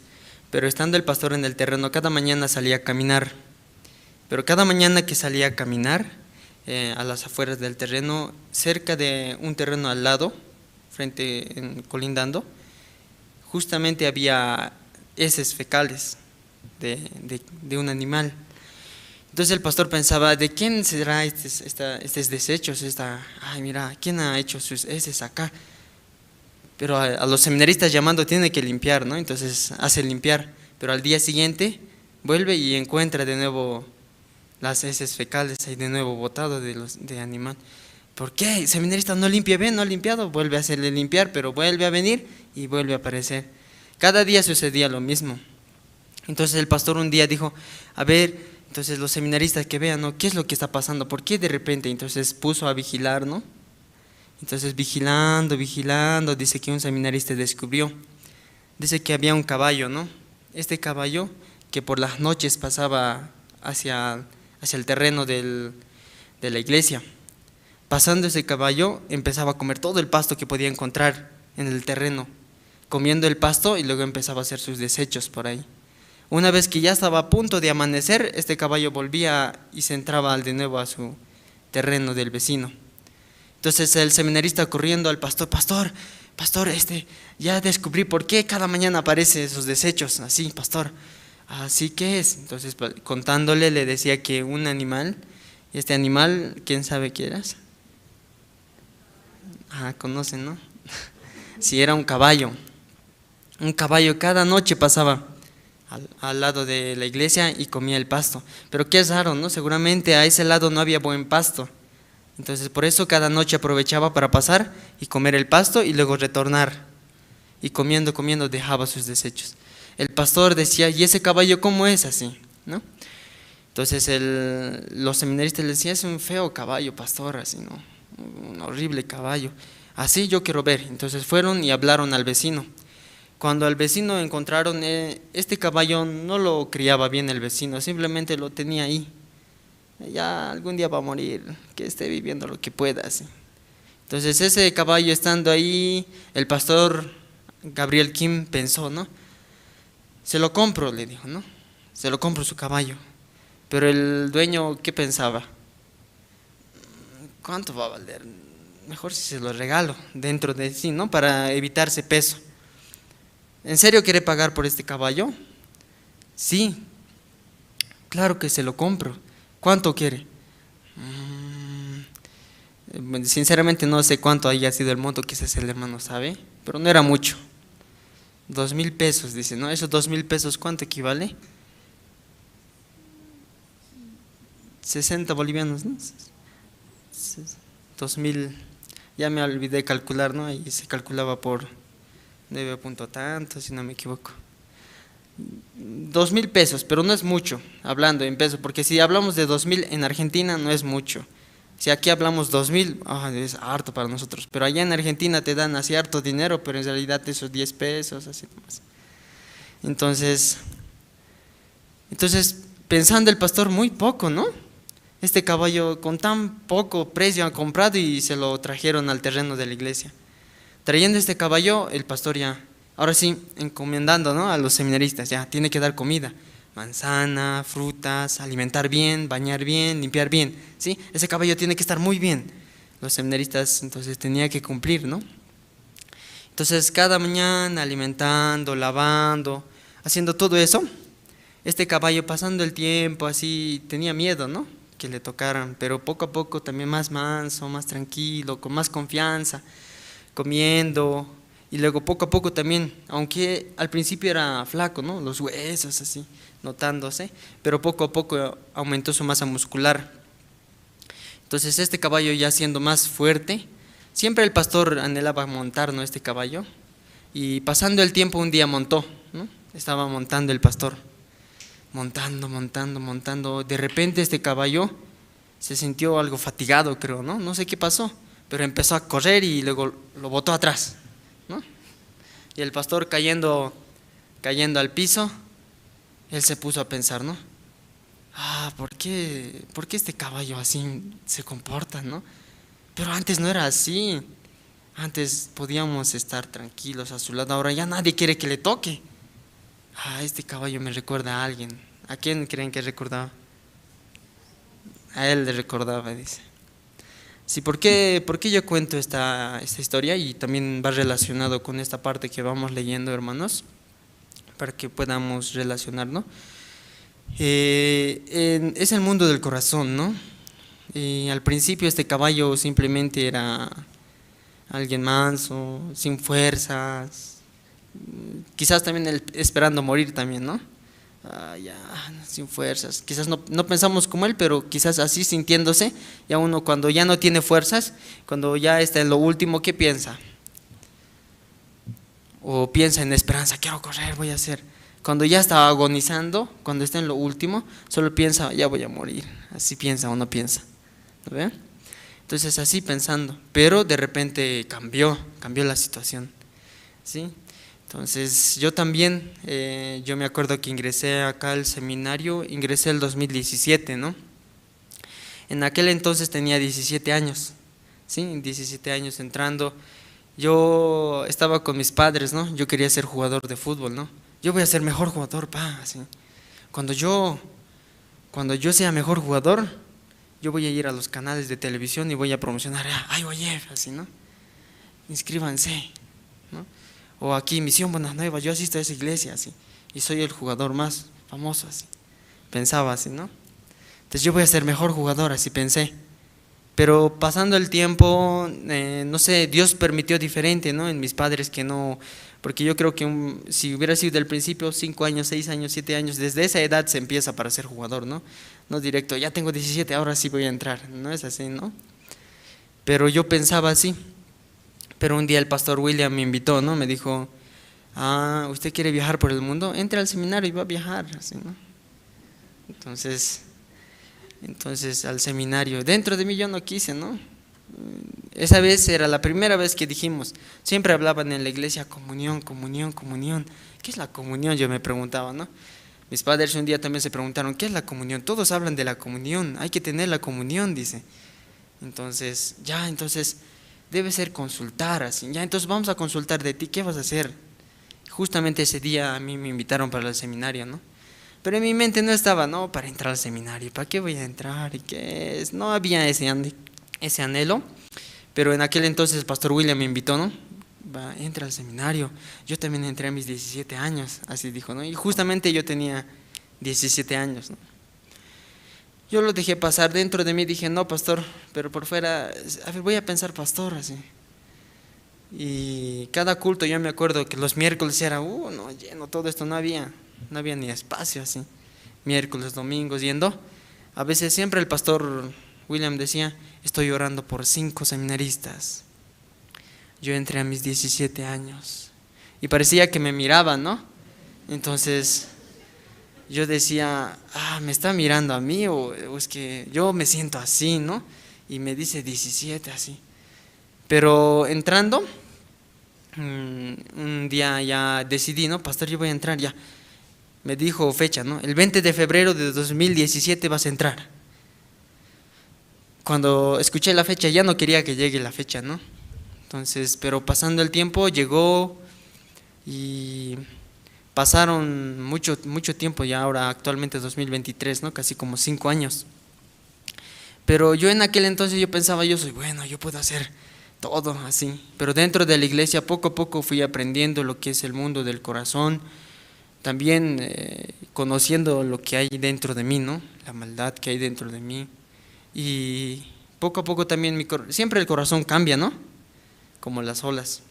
pero estando el pastor en el terreno, cada mañana salía a caminar, pero cada mañana que salía a caminar a las afueras del terreno, cerca de un terreno al lado, colindando, justamente había heces fecales de un animal. Entonces el pastor pensaba, ¿de quién será estos desechos? Ay, mira, ¿quién ha hecho sus heces acá? Pero a los seminaristas llamando tiene que limpiar, ¿no? Entonces hace limpiar, pero al día siguiente vuelve y encuentra de nuevo las heces fecales ahí de nuevo botado de animal. ¿Por qué? El seminarista no limpia bien, no ha limpiado, vuelve a hacerle limpiar, pero vuelve a venir y vuelve a aparecer. Cada día sucedía lo mismo. Entonces el pastor un día dijo, a ver, entonces los seminaristas que vean, ¿no?, ¿qué es lo que está pasando? ¿Por qué de repente? Entonces puso a vigilar, ¿no? Entonces vigilando, dice que un seminarista descubrió, dice que había un caballo, ¿no? Este caballo que por las noches pasaba hacia el terreno de la iglesia. Pasando ese caballo empezaba a comer todo el pasto que podía encontrar en el terreno, comiendo el pasto y luego empezaba a hacer sus desechos por ahí. Una vez que ya estaba a punto de amanecer, este caballo volvía y se entraba de nuevo a su terreno del vecino. Entonces el seminarista corriendo al pastor, pastor, ya descubrí por qué cada mañana aparecen esos desechos, así, pastor, así que es. Entonces contándole le decía que un animal, este animal, ¿quién sabe qué era? Conocen, ¿no? Sí, era un caballo cada noche pasaba al lado de la iglesia y comía el pasto. Pero qué raro, ¿no? Seguramente a ese lado no había buen pasto. Entonces por eso cada noche aprovechaba para pasar y comer el pasto y luego retornar. Y comiendo dejaba sus desechos. El pastor decía, ¿y ese caballo cómo es así?, ¿no? Entonces los seminaristas le decían, es un feo caballo, pastor, así, ¿no? Un horrible caballo. Así yo quiero ver. Entonces fueron y hablaron al vecino. Cuando al vecino encontraron, este caballo no lo criaba bien el vecino, simplemente lo tenía ahí. Ya algún día va a morir, que esté viviendo lo que pueda, así. Entonces ese caballo estando ahí, el pastor Gabriel Kim pensó, ¿no? Se lo compro, le dijo, ¿no? Se lo compro su caballo. Pero el dueño, ¿qué pensaba? ¿Cuánto va a valer? Mejor si se lo regalo dentro de sí, ¿no? Para evitarse peso. ¿En serio quiere pagar por este caballo? Sí, claro que se lo compro. ¿Cuánto quiere? Sinceramente no sé cuánto haya sido el monto, quizás el hermano sabe, pero no era mucho. 2,000 pesos, dice, ¿no? Esos 2,000 pesos, ¿cuánto equivale? 60 bolivianos, ¿no? 2,000, ya me olvidé calcular, ¿no? Ahí se calculaba por 9 punto tanto, si no me equivoco. 2,000 pesos, pero no es mucho, hablando en pesos, porque si hablamos de 2,000 en Argentina no es mucho. Si aquí hablamos 2,000, es harto para nosotros, pero allá en Argentina te dan así harto dinero, pero en realidad esos 10 pesos, así nomás. Entonces pensando el pastor, muy poco, ¿no? Este caballo con tan poco precio han comprado y se lo trajeron al terreno de la iglesia. Trayendo este caballo, el pastor ya, ahora sí, encomendando, ¿no?, a los seminaristas, ya tiene que dar comida, manzana, frutas, alimentar bien, bañar bien, limpiar bien, ¿sí? Ese caballo tiene que estar muy bien. Los seminaristas entonces tenía que cumplir, ¿no? Entonces cada mañana alimentando, lavando, haciendo todo eso, este caballo pasando el tiempo así tenía miedo, ¿no?, que le tocaran, pero poco a poco también más manso, más tranquilo, con más confianza, comiendo, y luego poco a poco también, aunque al principio era flaco, ¿no?, los huesos así, notándose, pero poco a poco aumentó su masa muscular. Entonces este caballo ya siendo más fuerte, siempre el pastor anhelaba montar, ¿no?, este caballo, y pasando el tiempo un día montó, ¿no? Estaba montando el pastor, montando, de repente este caballo se sintió algo fatigado, creo, ¿no? No sé qué pasó, pero empezó a correr y luego lo botó atrás, ¿no? Y el pastor cayendo al piso, él se puso a pensar, ¿no? ¿Por qué este caballo así se comporta, no? Pero antes no era así. Antes podíamos estar tranquilos a su lado, ahora ya nadie quiere que le toque. Este caballo me recuerda a alguien. ¿A quién creen que recordaba? A él le recordaba, dice. Sí, ¿por qué yo cuento esta historia? Y también va relacionado con esta parte que vamos leyendo, hermanos, para que podamos relacionarnos. Es el mundo del corazón, ¿no? Al principio este caballo simplemente era alguien manso, sin fuerzas, quizás también él esperando morir también, ¿no? Ya, sin fuerzas, quizás no pensamos como él, pero quizás así sintiéndose, ya uno cuando ya no tiene fuerzas, cuando ya está en lo último, ¿qué piensa? O piensa en esperanza, quiero correr, voy a hacer. Cuando ya está agonizando, cuando está en lo último, solo piensa, ya voy a morir. Así piensa o no piensa, ¿no ve? Entonces así pensando, pero de repente cambió la situación, ¿sí? Entonces yo también, yo me acuerdo que ingresé acá al seminario, ingresé el 2017, ¿no? En aquel entonces tenía 17 años, ¿sí? 17 años entrando, yo estaba con mis padres, ¿no? Yo quería ser jugador de fútbol, ¿no? Yo voy a ser mejor jugador, así. Cuando yo sea mejor jugador, yo voy a ir a los canales de televisión y voy a promocionar, oye, así, ¿no? Inscríbanse, ¿no? O aquí, Misión Buenas Nuevas, yo asisto a esa iglesia, así, y soy el jugador más famoso, así. Pensaba así, ¿no? Entonces yo voy a ser mejor jugador, así pensé. Pero pasando el tiempo, no sé, Dios permitió diferente, ¿no? En mis padres que no, porque yo creo que si hubiera sido del principio 5 años, 6 años, 7 años, desde esa edad se empieza para ser jugador, ¿no? No directo, ya tengo 17, ahora sí voy a entrar, no es así, ¿no? Pero yo pensaba así, pero un día el pastor William me invitó, ¿no? Me dijo, ¿usted quiere viajar por el mundo? Entre al seminario y va a viajar, así, ¿no? Entonces al seminario, dentro de mí yo no quise, ¿no? Esa vez era la primera vez que dijimos, siempre hablaban en la iglesia comunión. ¿Qué es la comunión? Yo me preguntaba, ¿no? Mis padres un día también se preguntaron, ¿qué es la comunión? Todos hablan de la comunión, hay que tener la comunión, dice. Entonces debe ser consultar, así, ya, entonces vamos a consultar de ti, ¿qué vas a hacer? Justamente ese día a mí me invitaron para el seminario, ¿no? Pero en mi mente no estaba, no, para entrar al seminario, ¿para qué voy a entrar? ¿Y qué es? No había ese anhelo, pero en aquel entonces el pastor William me invitó, ¿no? Entra al seminario. Yo también entré a mis 17 años, así dijo, ¿no? Y justamente yo tenía 17 años, ¿no? Yo lo dejé pasar dentro de mí, dije, no, pastor, pero por fuera, a ver, voy a pensar pastor, así. Y cada culto yo me acuerdo que los miércoles era, no, lleno, todo esto no había ni espacio, así. Miércoles, domingos, yendo. A veces siempre el pastor William decía, estoy orando por 5 seminaristas. Yo entré a mis 17 años y parecía que me miraban, ¿no? Entonces yo decía, ¿me está mirando a mí o es que yo me siento así, ¿no? Y me dice 17, así. Pero entrando, un día ya decidí, ¿no? Pastor, yo voy a entrar ya. Me dijo fecha, ¿no? El 20 de febrero de 2017 vas a entrar. Cuando escuché la fecha ya no quería que llegue la fecha, ¿no? Entonces, pero pasando el tiempo llegó y pasaron mucho tiempo ya, ahora actualmente 2023, ¿no? Casi como 5 años. Pero yo en aquel entonces yo pensaba, yo soy bueno, yo puedo hacer todo así. Pero dentro de la iglesia poco a poco fui aprendiendo lo que es el mundo del corazón, también conociendo lo que hay dentro de mí, ¿no? La maldad que hay dentro de mí. Y poco a poco también siempre el corazón cambia, ¿no? Como las olas.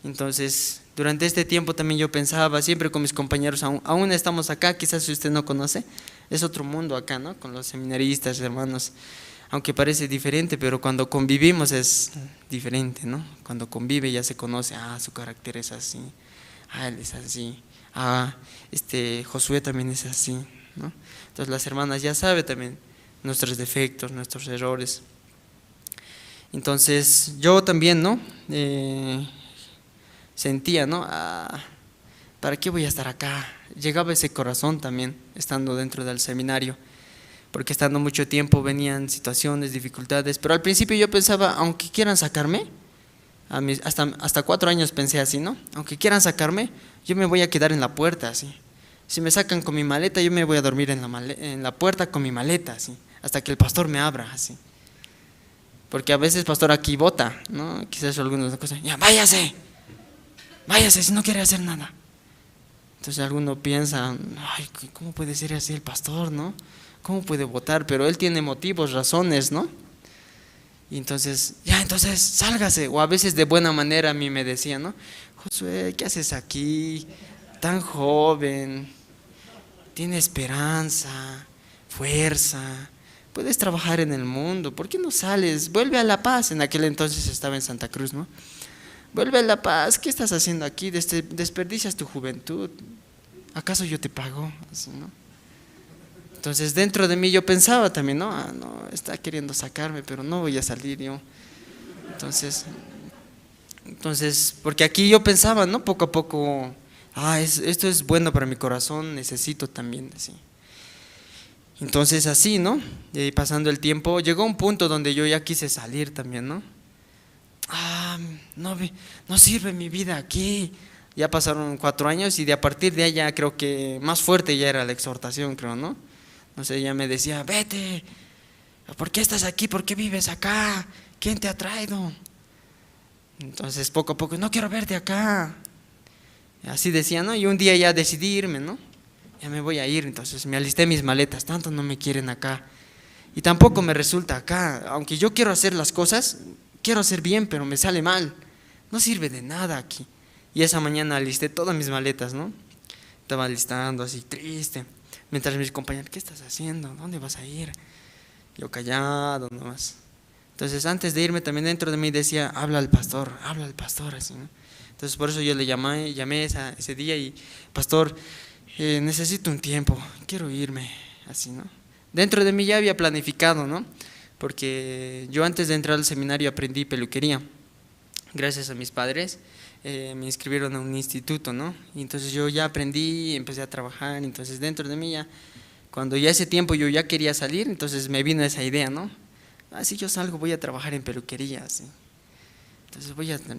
Entonces, durante este tiempo también yo pensaba, siempre con mis compañeros, aún estamos acá, quizás si usted no conoce, es otro mundo acá, ¿no? Con los seminaristas, hermanos. aunque parece diferente, pero cuando convivimos es diferente, ¿no? Cuando convive ya se conoce, su carácter es así, él es así, Josué también es así, ¿no? Entonces las hermanas ya saben también nuestros defectos, nuestros errores. Entonces yo también, ¿no? Sentía, ¿no? ¿Para qué voy a estar acá? Llegaba ese corazón también, estando dentro del seminario, porque estando mucho tiempo venían situaciones, dificultades, pero al principio yo pensaba, aunque quieran sacarme, hasta 4 años pensé así, ¿no? Aunque quieran sacarme, yo me voy a quedar en la puerta, así. Si me sacan con mi maleta, yo me voy a dormir en la puerta con mi maleta, así, hasta que el pastor me abra, así. Porque a veces el pastor aquí vota, ¿no? Quizás algunas cosas, ya, váyase si no quiere hacer nada. Entonces alguno piensa, ay, ¿cómo puede ser así el pastor, no? ¿Cómo puede votar? Pero él tiene motivos, razones, ¿no? Y entonces, entonces sálgase. O a veces de buena manera a mí me decían, ¿no? Josué, ¿qué haces aquí? Tan joven, tiene esperanza, fuerza, puedes trabajar en el mundo, ¿por qué no sales? Vuelve a La Paz. En aquel entonces estaba en Santa Cruz, ¿no? Vuelve a La Paz, ¿qué estás haciendo aquí? Desperdicias tu juventud. ¿Acaso yo te pago? Así, ¿no? Entonces dentro de mí yo pensaba también, no, está queriendo sacarme, pero no voy a salir yo. Entonces, porque aquí yo pensaba, ¿no? Poco a poco, esto es bueno para mi corazón, necesito también, así. Entonces así, ¿no? Y pasando el tiempo, llegó un punto donde yo ya quise salir también, ¿no? No sirve mi vida aquí. Ya pasaron 4 años y a partir de allá creo que más fuerte ya era la exhortación, creo, ¿no? No sé, ella me decía, vete, ¿por qué estás aquí? ¿Por qué vives acá? ¿Quién te ha traído? Entonces poco a poco, no quiero verte acá. Así decía, ¿no? Y un día ya decidí irme, ¿no? Ya me voy a ir, entonces me alisté mis maletas, tanto no me quieren acá. Y tampoco me resulta acá, aunque yo quiero hacer las cosas, quiero hacer bien, pero me sale mal. No sirve de nada aquí. Y esa mañana alisté todas mis maletas, ¿no? Estaba alistando así, triste. Mientras mis compañeros, ¿qué estás haciendo? ¿Dónde vas a ir? Yo callado nomás. Entonces antes de irme también dentro de mí decía, habla al pastor, así, ¿no? Entonces por eso yo le llamé ese día y, pastor, necesito un tiempo, quiero irme, así, ¿no? Dentro de mí ya había planificado, ¿no? Porque yo antes de entrar al seminario aprendí peluquería. Gracias a mis padres me inscribieron a un instituto, ¿no? Y entonces yo ya aprendí, empecé a trabajar, entonces dentro de mí ya, cuando ya ese tiempo yo ya quería salir, entonces me vino esa idea, ¿no? Si yo salgo voy a trabajar en peluquería, así.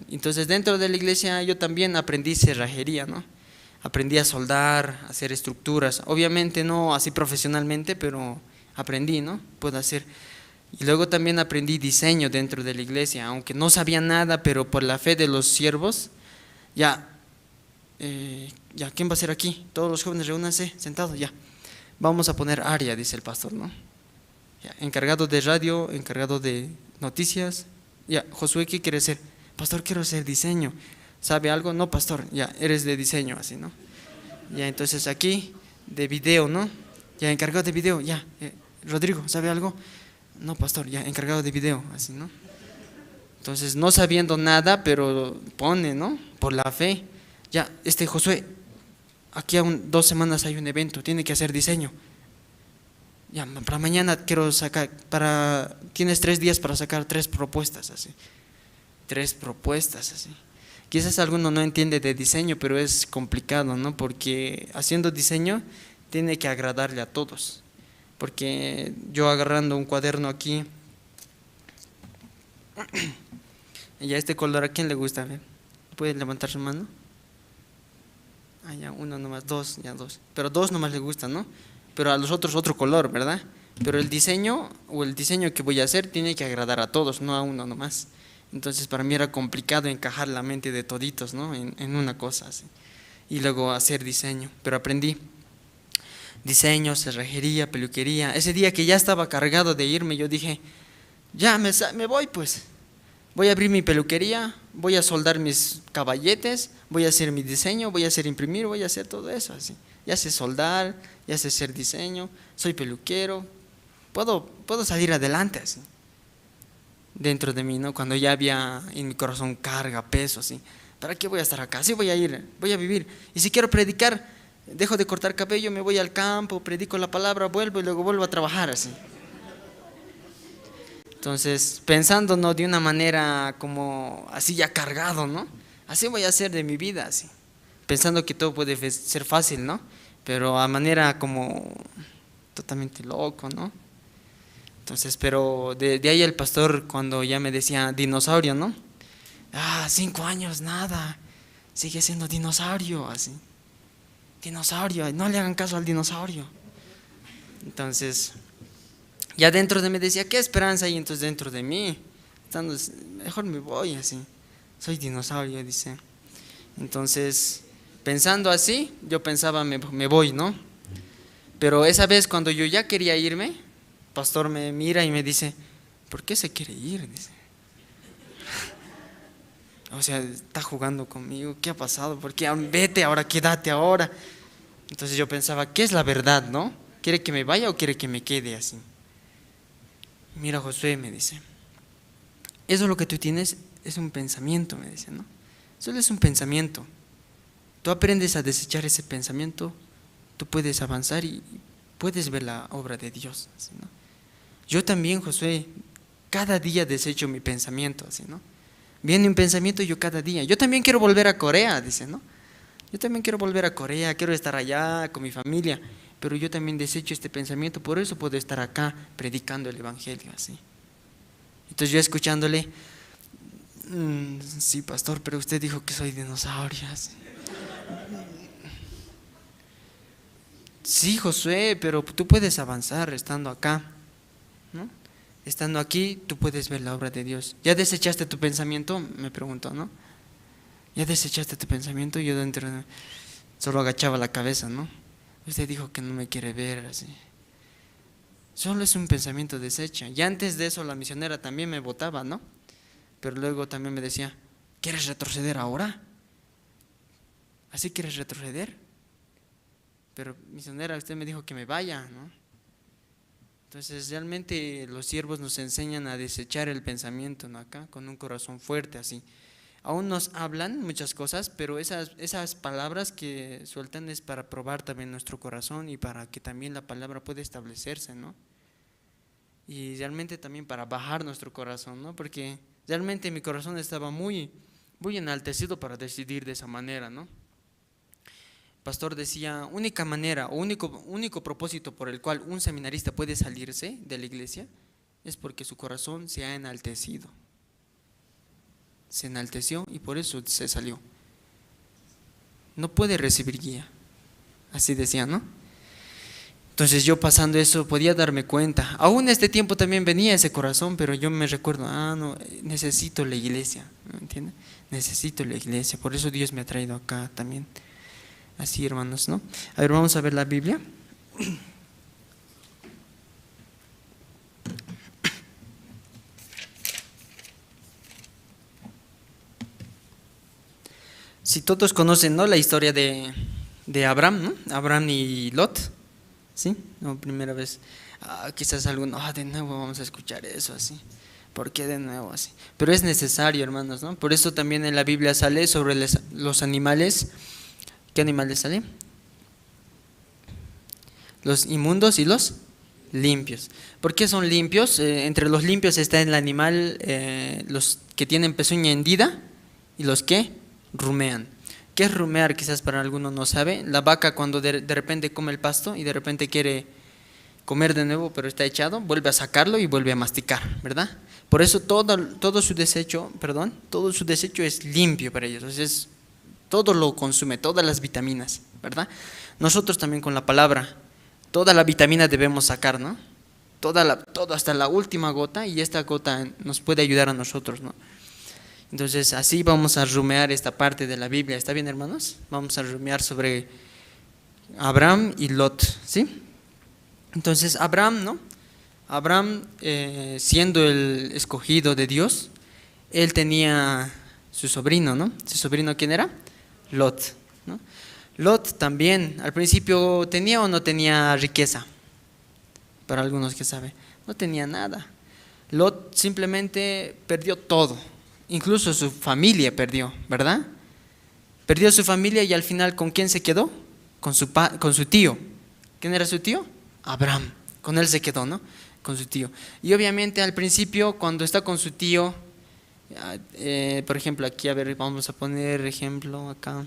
Entonces dentro de la iglesia yo también aprendí cerrajería, ¿no? Aprendí a soldar, a hacer estructuras, obviamente no así profesionalmente, pero aprendí, ¿no? Puedo hacer. Y luego también aprendí diseño dentro de la iglesia, aunque no sabía nada, pero por la fe de los siervos, ¿quién va a ser aquí? Todos los jóvenes reúnanse, sentados, vamos a poner área, dice el pastor, ¿no? Encargado de radio, encargado de noticias. Josué, ¿qué quiere ser? Pastor, quiero hacer diseño. ¿Sabe algo? No, pastor, eres de diseño, así, ¿no? Entonces aquí, de video, ¿no? Encargado de video, Rodrigo, ¿sabe algo? No, pastor, encargado de video, así, ¿no? Entonces, no sabiendo nada, pero pone, ¿no? Por la fe. Josué, aquí a 2 semanas hay un evento, tiene que hacer diseño. Para mañana quiero sacar, tienes 3 días para sacar 3 propuestas, así. 3 propuestas, así. Quizás alguno no entiende de diseño, pero es complicado, ¿no? Porque haciendo diseño tiene que agradarle a todos. Porque yo agarrando un cuaderno aquí, este color, ¿a quién le gusta? ¿Puede levantar su mano? Uno nomás, 2, 2. Pero 2 nomás le gusta, ¿no? Pero a los otros otro color, ¿verdad? Pero el diseño que voy a hacer tiene que agradar a todos, no a uno nomás. Entonces para mí era complicado encajar la mente de toditos, ¿no? En una cosa así. Y luego hacer diseño, pero aprendí. Diseño, cerrajería, peluquería. Ese día que ya estaba cargado de irme, yo dije, me voy pues. Voy a abrir mi peluquería, voy a soldar mis caballetes, voy a hacer mi diseño, voy a hacer imprimir, voy a hacer todo eso así. Ya sé soldar, ya sé hacer diseño, soy peluquero, puedo salir adelante así. Dentro de mí, ¿no? Cuando ya había en mi corazón carga, peso, así. ¿Para qué voy a estar acá? Así voy a vivir. Y si quiero predicar, dejo de cortar cabello, me voy al campo, predico la palabra, vuelvo y luego vuelvo a trabajar así. Entonces, pensando, ¿no? De una manera como así ya cargado, ¿no? Así voy a hacer de mi vida, así. Pensando que todo puede ser fácil, ¿no? Pero a manera como totalmente loco, ¿no? Entonces, pero de ahí el pastor cuando ya me decía dinosaurio, ¿no? 5 años, nada, sigue siendo dinosaurio, así. Dinosaurio, no le hagan caso al dinosaurio. Entonces, ya dentro de mí decía, ¿qué esperanza hay entonces dentro de mí? Mejor me voy, así. Soy dinosaurio, dice. Entonces, pensando así, yo pensaba, me voy, ¿no? Pero esa vez cuando yo ya quería irme, el pastor me mira y me dice, ¿por qué se quiere ir? Dice. O sea, está jugando conmigo, ¿qué ha pasado? ¿Por qué? Vete ahora, quédate ahora. Entonces yo pensaba, ¿qué es la verdad, no? ¿Quiere que me vaya o quiere que me quede así? Mira, Josué, me dice, eso lo que tú tienes es un pensamiento, me dice, ¿no? Solo es un pensamiento. Tú aprendes a desechar ese pensamiento, tú puedes avanzar y puedes ver la obra de Dios, así, ¿no? Yo también, Josué, cada día desecho mi pensamiento, así, ¿no? Viene un pensamiento yo cada día. Yo también quiero volver a Corea, dice, ¿no? Yo también quiero volver a Corea, quiero estar allá con mi familia, pero yo también desecho este pensamiento, por eso puedo estar acá predicando el evangelio, así. Entonces yo escuchándole, sí, pastor, pero usted dijo que soy dinosaurio, así. Sí, Josué, pero tú puedes avanzar estando acá, ¿no? Estando aquí, tú puedes ver la obra de Dios. ¿Ya desechaste tu pensamiento? Me preguntó, ¿no? ¿Ya desechaste tu pensamiento? Yo dentro solo agachaba la cabeza, ¿no? Usted dijo que no me quiere ver, así. Solo es un pensamiento desecha. Y antes de eso la misionera también me votaba, ¿no? Pero luego también me decía, ¿quieres retroceder ahora? ¿Así quieres retroceder? Pero misionera, usted me dijo que me vaya, ¿no? Entonces realmente los siervos nos enseñan a desechar el pensamiento, ¿no? Acá, con un corazón fuerte así. Aún nos hablan muchas cosas, pero esas palabras que sueltan es para probar también nuestro corazón y para que también la palabra pueda establecerse, ¿no? Y realmente también para bajar nuestro corazón, ¿no? Porque realmente mi corazón estaba muy enaltecido para decidir de esa manera, ¿no? Pastor decía, única manera o único propósito por el cual un seminarista puede salirse de la iglesia es porque su corazón se ha enaltecido. Se enalteció y por eso se salió. No puede recibir guía. Así decía, ¿no? Entonces yo pasando eso podía darme cuenta. Aún este tiempo también venía ese corazón, pero yo me recuerdo, no, necesito la iglesia, ¿me entiendes? Necesito la iglesia, por eso Dios me ha traído acá también. Así, hermanos, ¿no? A ver, vamos a ver la Biblia. Si todos conocen, ¿no?, la historia de Abraham, ¿no? Abraham y Lot, ¿sí? No, primera vez. Quizás alguno, de nuevo vamos a escuchar eso, así. ¿Por qué de nuevo así? Pero es necesario, hermanos, ¿no? Por eso también en la Biblia sale sobre los animales. ¿Qué animales salen? Los inmundos y los limpios. ¿Por qué son limpios? Entre los limpios está el animal, los que tienen pezuña hendida y los que rumean. ¿Qué es rumear? Quizás para alguno no sabe. La vaca cuando de repente come el pasto y de repente quiere comer de nuevo, pero está echado, vuelve a sacarlo y vuelve a masticar, ¿verdad? Por eso todo su desecho es limpio para ellos. Entonces, todo lo consume, todas las vitaminas, ¿verdad? Nosotros también con la palabra, toda la vitamina debemos sacar, ¿no? Todo hasta la última gota, y esta gota nos puede ayudar a nosotros, ¿no? Entonces así vamos a rumear esta parte de la Biblia. ¿Está bien, hermanos? Vamos a rumear sobre Abraham y Lot, ¿sí? Entonces Abraham, ¿no? Abraham, siendo el escogido de Dios, él tenía su sobrino, ¿no? ¿Su sobrino quién era? Lot, ¿no? Lot también, al principio, ¿tenía o no tenía riqueza? para algunos que saben, no tenía nada. Lot simplemente perdió todo, incluso su familia perdió, ¿verdad? Perdió su familia y al final, ¿con quién se quedó? Con su tío. ¿Quién era su tío? Abraham. Con él se quedó, ¿no? Con su tío. Y obviamente al principio, cuando está con su tío, por ejemplo, aquí, a ver, vamos a poner ejemplo acá.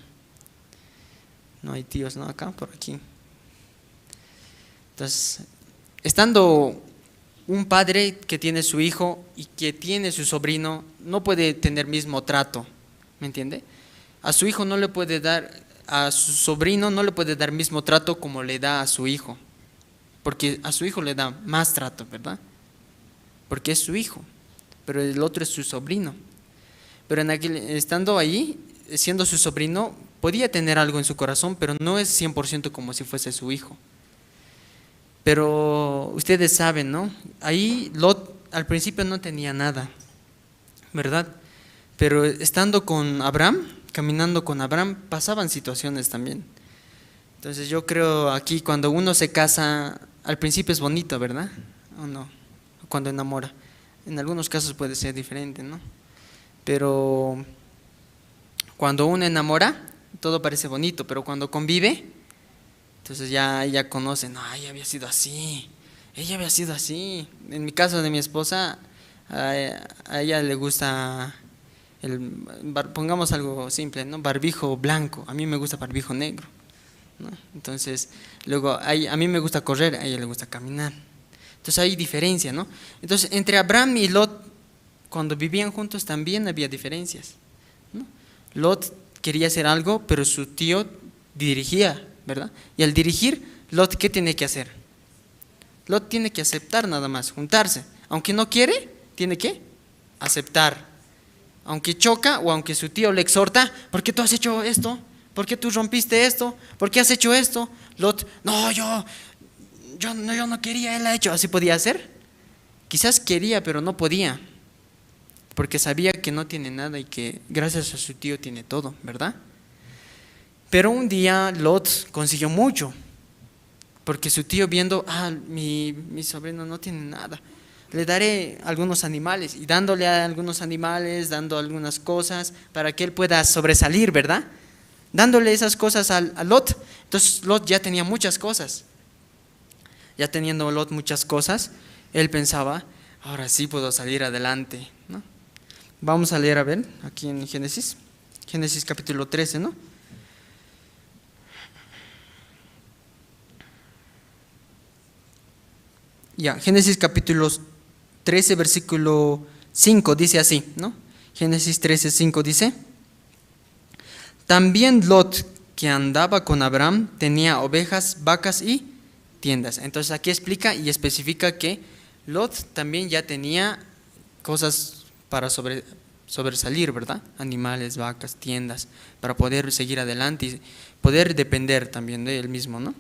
No hay tíos, ¿no? Acá, por aquí. Entonces, estando un padre que tiene su hijo y que tiene su sobrino, no puede tener mismo trato, ¿me entiende? A su hijo no le puede dar, a su sobrino no le puede dar mismo trato como le da a su hijo, porque a su hijo le da más trato, ¿verdad? Porque es su hijo, pero el otro es su sobrino. Pero estando ahí, siendo su sobrino, podía tener algo en su corazón, pero no es 100% como si fuese su hijo. Pero ustedes saben, ¿no? Ahí Lot al principio no tenía nada, ¿verdad? Pero estando con Abraham, caminando con Abraham, pasaban situaciones también. Entonces yo creo aquí cuando uno se casa, al principio es bonito, ¿verdad? ¿O no? Cuando enamora. En algunos casos puede ser diferente, ¿no? Pero cuando uno enamora, todo parece bonito, pero cuando convive, entonces ya conocen, no, ella había sido así, ella había sido así. En mi caso de mi esposa, a ella le gusta, pongamos algo simple, ¿no? Barbijo blanco, a mí me gusta barbijo negro, ¿no? Entonces, luego a mí me gusta correr, a ella le gusta caminar. Entonces hay diferencia, ¿no? Entonces, entre Abraham y Lot, cuando vivían juntos también había diferencias, ¿no? Lot quería hacer algo, pero su tío dirigía, ¿verdad? Y al dirigir, Lot, ¿qué tiene que hacer? Lot tiene que aceptar nada más, juntarse. Aunque no quiere, tiene que aceptar. Aunque choca o aunque su tío le exhorta, ¿por qué tú has hecho esto? ¿Por qué tú rompiste esto? ¿Por qué has hecho esto? Lot, no, yo no quería, él ha hecho. ¿Así podía hacer? Quizás quería, pero no podía, porque sabía que no tiene nada y que gracias a su tío tiene todo, ¿verdad? Pero un día Lot consiguió mucho, porque su tío viendo, mi sobrino no tiene nada, le daré algunos animales, y dándole a algunos animales, dando algunas cosas para que él pueda sobresalir, ¿verdad? Dándole esas cosas a Lot. Entonces Lot ya tenía muchas cosas. Ya teniendo Lot muchas cosas, él pensaba, ahora sí puedo salir adelante, ¿no? Vamos a leer, a ver, aquí en Génesis capítulo 13, ¿no? Ya, Génesis capítulo 13, versículo 5, dice así, ¿no? Génesis 13, 5 dice: también Lot, que andaba con Abraham, tenía ovejas, vacas y tiendas. Entonces aquí explica y especifica que Lot también ya tenía cosas para sobresalir, ¿verdad? Animales, vacas, tiendas, para poder seguir adelante y poder depender también de él mismo, ¿no?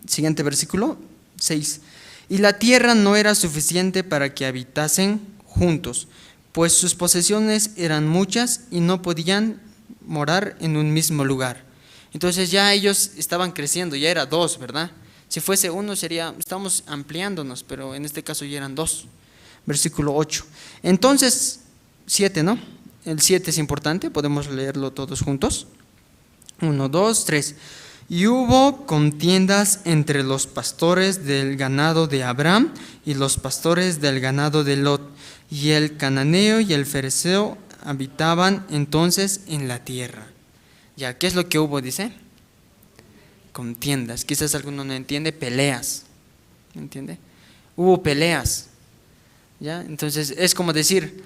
Siguiente versículo, 6. Y la tierra no era suficiente para que habitasen juntos, pues sus posesiones eran muchas y no podían morar en un mismo lugar. Entonces ya ellos estaban creciendo, ya era dos, ¿verdad? Si fuese uno sería, estamos ampliándonos, pero en este caso ya eran dos. Versículo 8. Entonces, 7, ¿no? El 7 es importante, podemos leerlo todos juntos. 1, 2, 3. Y hubo contiendas entre los pastores del ganado de Abraham y los pastores del ganado de Lot, y el cananeo y el fereceo habitaban entonces en la tierra. Ya, ¿qué es lo que hubo? Dice, contiendas. Quizás alguno no entiende, peleas. ¿Me entiende? Hubo peleas. ¿Ya? Entonces es como decir,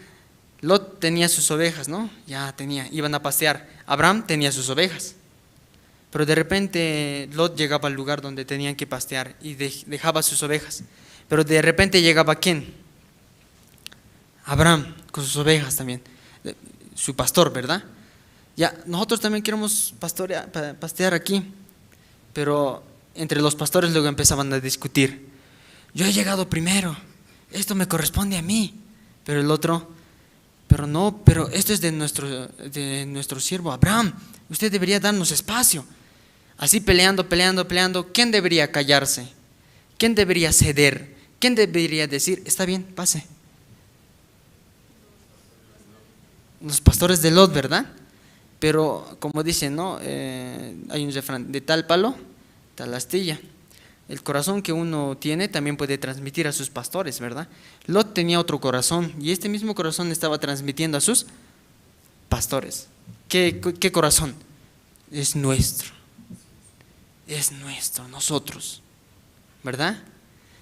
Lot tenía sus ovejas, ¿no? Iban a pasear. Abraham tenía sus ovejas. Pero de repente Lot llegaba al lugar donde tenían que pastear y dejaba sus ovejas. Pero de repente llegaba ¿quién? Abraham con sus ovejas también, su pastor, ¿verdad? Ya, nosotros también queremos pastear aquí, pero entre los pastores luego empezaban a discutir. Yo he llegado primero, esto me corresponde a mí. Pero el otro, pero esto es de nuestro siervo Abraham, usted debería darnos espacio. Así peleando, ¿quién debería callarse? ¿Quién debería ceder? ¿Quién debería decir, está bien, pase? Los pastores de Lot, ¿verdad? Pero como dicen, ¿no? Hay un refrán, de tal palo, tal astilla. El corazón que uno tiene también puede transmitir a sus pastores, ¿verdad? Lot tenía otro corazón y este mismo corazón estaba transmitiendo a sus pastores. ¿Qué corazón? Es nuestro, nosotros, ¿verdad?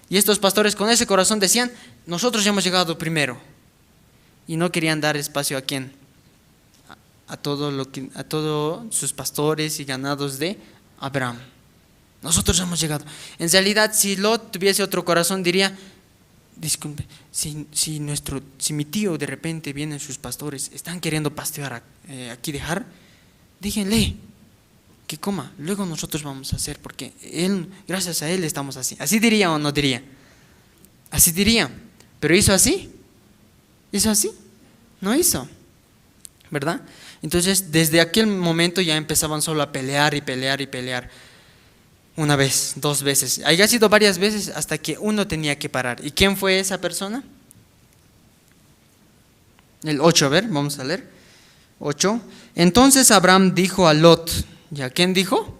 Y estos pastores con ese corazón decían, nosotros ya hemos llegado primero. Y no querían dar espacio a quién, a todos sus pastores y ganados de Abraham. Nosotros hemos llegado. En realidad, si Lot tuviese otro corazón, diría, disculpe, si mi tío de repente vienen sus pastores, están queriendo pastear aquí dejar, díganle que coma, luego nosotros vamos a hacer, porque gracias a él estamos así. ¿Así diría o no diría? Así diría, pero ¿hizo así? ¿Hizo así? No hizo, ¿verdad? Entonces, desde aquel momento ya empezaban solo a pelear y pelear y pelear. Una vez, 2 veces, haya sido varias veces hasta que uno tenía que parar. ¿Y quién fue esa persona? El 8, a ver, vamos a leer. 8. Entonces Abraham dijo a Lot, ¿ya quién dijo?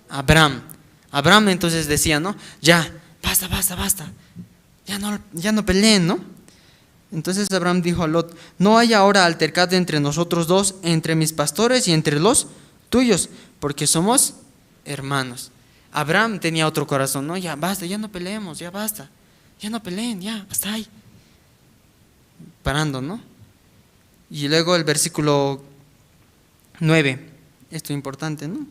Abraham. Abraham entonces decía, ¿no? Ya, basta. Ya no peleen, ¿no? Entonces Abraham dijo a Lot, no hay ahora altercado entre nosotros dos, entre mis pastores y entre los tuyos, porque somos hermanos. Abraham tenía otro corazón, ¿no? Ya basta, ya no peleemos, ya basta. Ya no peleen, ya, hasta ahí. Parando, ¿no? Y luego el versículo 9, esto es importante, ¿no?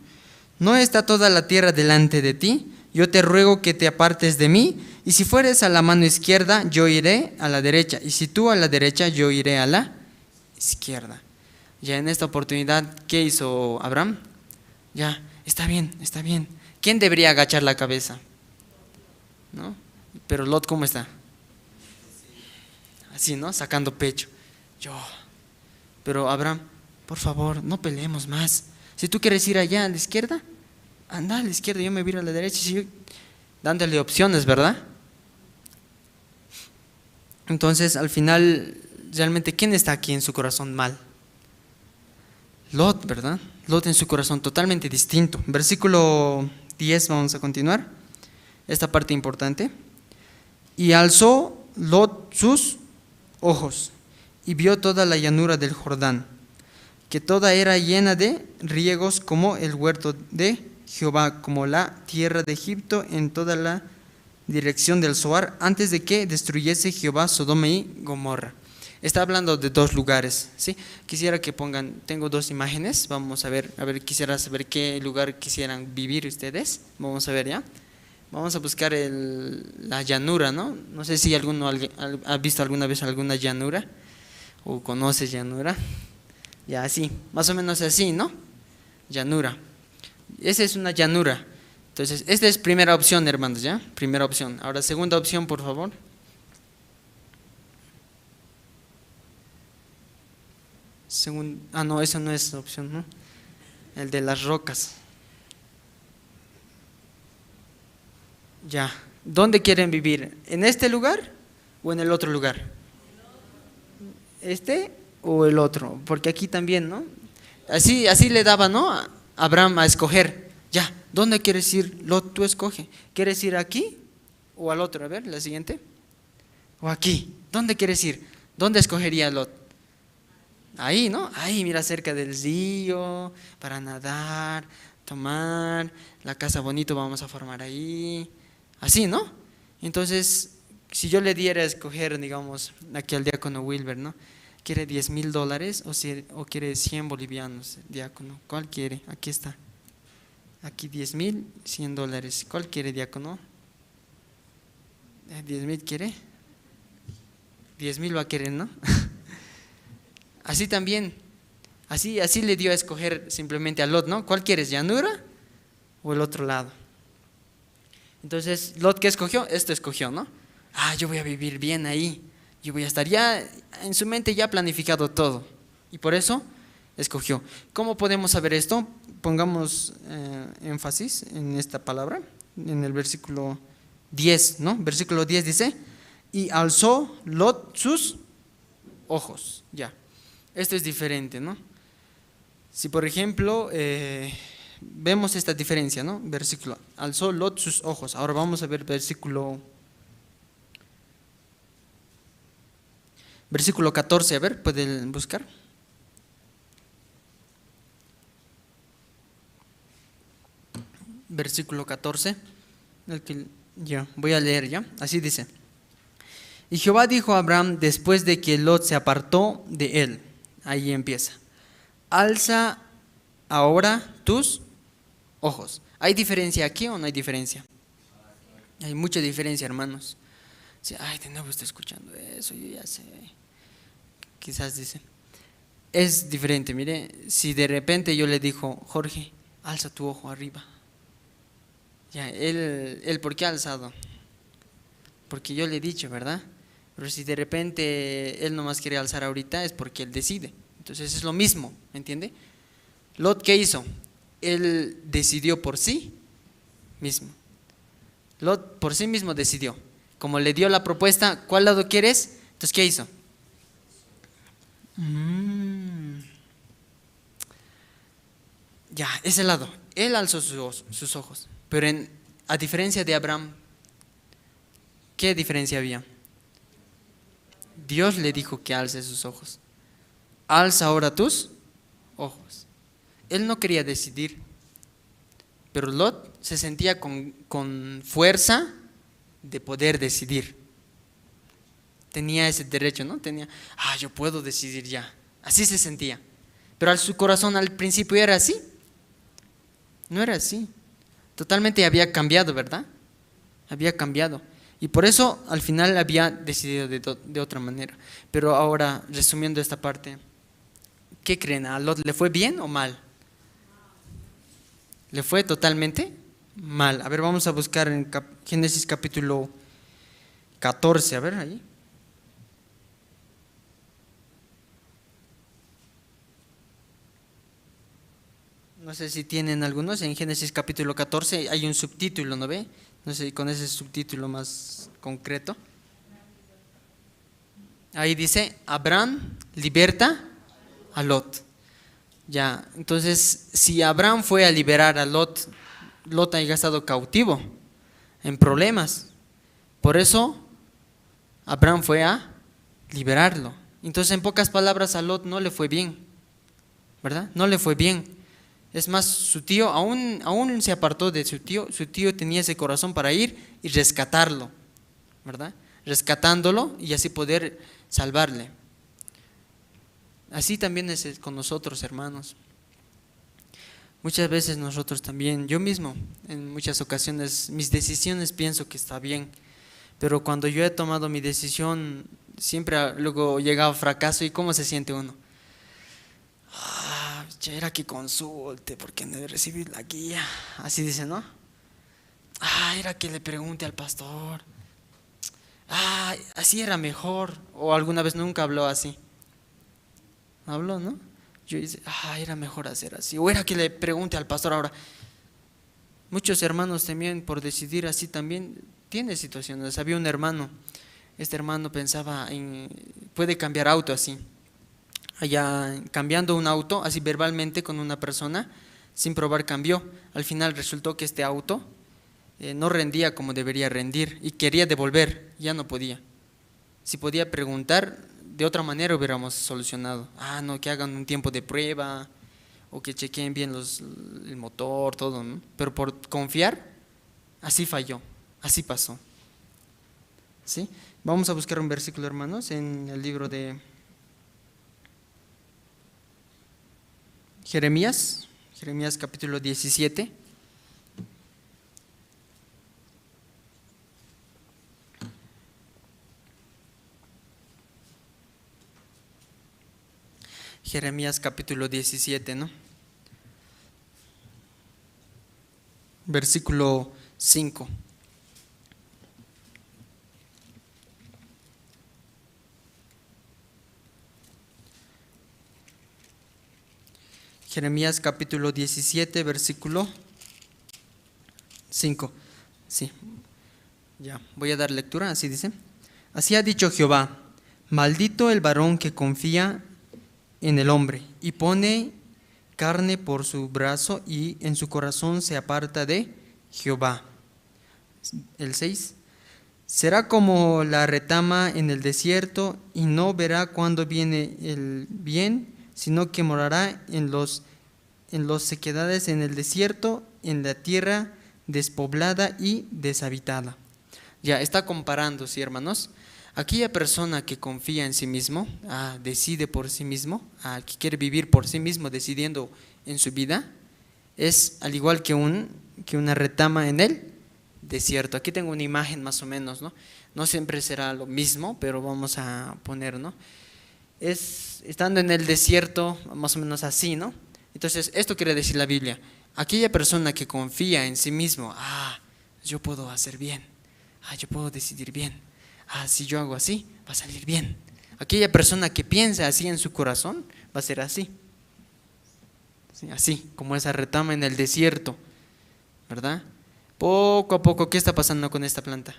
¿No está toda la tierra delante de ti? Yo te ruego que te apartes de mí, y si fueres a la mano izquierda, yo iré a la derecha, y si tú a la derecha, yo iré a la izquierda. Ya en esta oportunidad, ¿qué hizo Abraham? Ya, está bien. ¿Quién debería agachar la cabeza? ¿No? Pero Lot, ¿cómo está? Así, ¿no? Sacando pecho. Pero Abraham, por favor, no peleemos más. Si tú quieres ir allá a la izquierda, anda a la izquierda, yo me voy a la derecha. Dándole opciones, ¿verdad? Entonces, al final, realmente, ¿quién está aquí en su corazón mal? Lot, ¿verdad? Lot en su corazón totalmente distinto. Versículo 10, vamos a continuar. Esta parte importante. Y alzó Lot sus ojos y vio toda la llanura del Jordán, que toda era llena de riegos como el huerto de Jehová, como la tierra de Egipto en toda la dirección del Zoar, antes de que destruyese Jehová Sodoma y Gomorra. Está hablando de 2 lugares, ¿sí? Quisiera que pongan, tengo 2 imágenes, vamos a ver, quisiera saber qué lugar quisieran vivir ustedes, vamos a ver ya. Vamos a buscar la llanura, ¿no? No sé si alguno ha visto alguna vez alguna llanura o conoce llanura. Ya así, más o menos así, ¿no? Llanura. Esa es una llanura. Entonces, esta es primera opción, hermanos, ¿ya? Primera opción. Ahora, segunda opción, por favor. No, esa no es opción, ¿no? El de las rocas. Ya. ¿Dónde quieren vivir? ¿En este lugar o en el otro lugar? ¿Este o el otro? Porque aquí también, ¿no? Así le daba, ¿no? A Abraham a escoger. Ya, ¿dónde quieres ir? Lot, tú escoge. ¿Quieres ir aquí o al otro? A ver, la siguiente. O aquí. ¿Dónde quieres ir? ¿Dónde escogería Lot? Ahí, ¿no? Ahí, mira, cerca del río, para nadar, tomar, la casa bonito vamos a formar ahí. Así, ¿no? Entonces, si yo le diera a escoger, digamos, aquí al diácono Wilber, ¿no? ¿Quiere $10,000 o quiere 100 bolivianos, diácono? ¿Cuál quiere? Aquí está. Aquí 10,000, $100. ¿Cuál quiere, diácono? 10,000 quiere. 10,000 va a querer, ¿no? Así también, así le dio a escoger simplemente a Lot, ¿no? ¿Cuál quieres, llanura o el otro lado? Entonces, Lot, ¿qué escogió? Esto escogió, ¿no? Yo voy a vivir bien ahí, yo voy a estar ya, en su mente ya planificado todo, y por eso escogió. ¿Cómo podemos saber esto? Pongamos énfasis en esta palabra, en el versículo 10, ¿no? Versículo 10 dice, y alzó Lot sus ojos. Ya, esto es diferente, ¿no? Si por ejemplo vemos esta diferencia, ¿no? Versículo, alzó Lot sus ojos. Ahora vamos a ver versículo 14, a ver, ¿pueden buscar? Versículo 14, ya, voy a leer ya, así dice. Y Jehová dijo a Abraham después de que Lot se apartó de él, ahí empieza, alza ahora tus ojos. ¿Hay diferencia aquí o no hay diferencia? Hay mucha diferencia, hermanos. Sí, ay, de nuevo estoy escuchando eso, yo ya sé. Quizás dice, es diferente, mire, si de repente yo le digo, Jorge, alza tu ojo arriba. Ya, él ¿por qué ha alzado? Porque yo le he dicho, ¿verdad? Pero si de repente él nomás quiere alzar ahorita es porque él decide. Entonces es lo mismo, ¿me entiende? Lot, ¿qué hizo? Él decidió por sí mismo. Lot por sí mismo decidió. Como le dio la propuesta, ¿cuál lado quieres? Entonces, ¿qué hizo? Ya, ese lado. Él alzó sus ojos. Pero a diferencia de Abraham, ¿qué diferencia había? Dios le dijo que alce sus ojos. Alza ahora tus ojos. Él no quería decidir, pero Lot se sentía con fuerza de poder decidir. Tenía ese derecho, ¿no? Yo puedo decidir ya. Así se sentía. Pero su corazón al principio era así. No era así. Totalmente había cambiado, ¿verdad? Había cambiado. Y por eso al final había decidido de otra manera. Pero ahora, resumiendo esta parte, ¿qué creen? ¿A Lot le fue bien o mal? Le fue totalmente mal. A ver, vamos a buscar en Génesis capítulo 14, a ver ahí. No sé si tienen algunos, en Génesis capítulo 14 hay un subtítulo, ¿no ve? No sé, con ese subtítulo más concreto. Ahí dice, Abraham liberta a Lot. Ya, entonces, si Abraham fue a liberar a Lot, Lot haya estado cautivo, en problemas. Por eso, Abraham fue a liberarlo. Entonces, en pocas palabras, a Lot no le fue bien, ¿verdad? No le fue bien. Es más, su tío aún se apartó de su tío tenía ese corazón para ir y rescatarlo, ¿verdad? Rescatándolo y así poder salvarle. Así también es con nosotros, hermanos. Muchas veces nosotros también, yo mismo, en muchas ocasiones, mis decisiones pienso que está bien, pero cuando yo he tomado mi decisión, siempre luego llega a fracaso. ¿Y cómo se siente uno? Ya era que consulte porque no he recibido la guía. Así dice, ¿no? Era que le pregunte al pastor. Así era mejor. O alguna vez nunca habló así. Habló, ¿no? Yo dice, era mejor hacer así. O era que le pregunte al pastor ahora. Muchos hermanos también por decidir así también tiene situaciones. Había un hermano. Este hermano pensaba puede cambiar auto así. Allá cambiando un auto, así verbalmente con una persona, sin probar cambió. Al final resultó que este auto no rendía como debería rendir y quería devolver, ya no podía. Si podía preguntar, de otra manera hubiéramos solucionado. No, que hagan un tiempo de prueba o que chequeen bien el motor, todo, ¿no? Pero por confiar, así falló, así pasó. ¿Sí? Vamos a buscar un versículo, hermanos, en el libro de Jeremías capítulo 17. Jeremías capítulo 17, ¿no? Versículo 5. Jeremías capítulo 17, versículo 5. Sí. Ya, voy a dar lectura, así dice. Así ha dicho Jehová, maldito el varón que confía en el hombre y pone carne por su brazo y en su corazón se aparta de Jehová. El 6. Será como la retama en el desierto y no verá cuándo viene el bien, sino que morará en los sequedades en el desierto, en la tierra despoblada y deshabitada. Ya está comparando, ¿sí, hermanos? Aquella persona que confía en sí mismo, decide por sí mismo, que quiere vivir por sí mismo, decidiendo en su vida, es al igual que una retama en el desierto. Aquí tengo una imagen más o menos, ¿no? No siempre será lo mismo, pero vamos a poner, ¿no? Es estando en el desierto, más o menos así, ¿no? Entonces, esto quiere decir la Biblia. Aquella persona que confía en sí mismo, yo puedo hacer bien, yo puedo decidir bien, si yo hago así, va a salir bien. Aquella persona que piensa así en su corazón, va a ser así. Sí, así, como esa retama en el desierto, ¿verdad? Poco a poco, ¿qué está pasando con esta planta?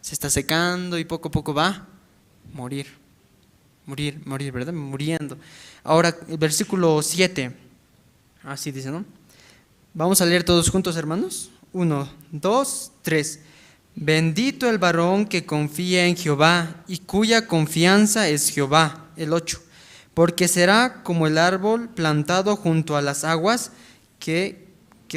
Se está secando y poco a poco va a morir, ¿verdad? Muriendo. Ahora, el versículo 7, así dice, ¿no? Vamos a leer todos juntos, hermanos. 1, 2, 3. Bendito el varón que confía en Jehová y cuya confianza es Jehová. El 8. Porque será como el árbol plantado junto a las aguas, que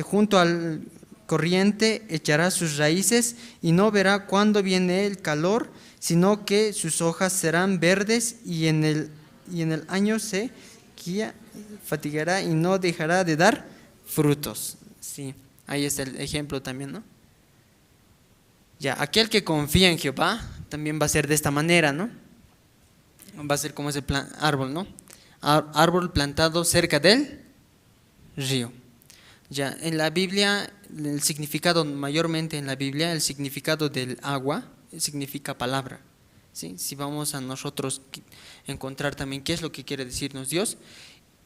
junto al corriente echará sus raíces y no verá cuándo viene el calor, sino que sus hojas serán verdes y en el año se fatigará y no dejará de dar frutos. Sí, ahí está el ejemplo también, ¿no? Ya, aquel que confía en Jehová también va a ser de esta manera, ¿no? Va a ser como ese árbol, ¿no? Árbol plantado cerca del río. Ya, en la Biblia, el significado, mayormente en la Biblia, el significado del agua significa palabra. ¿Sí? Si vamos a nosotros encontrar también qué es lo que quiere decirnos Dios,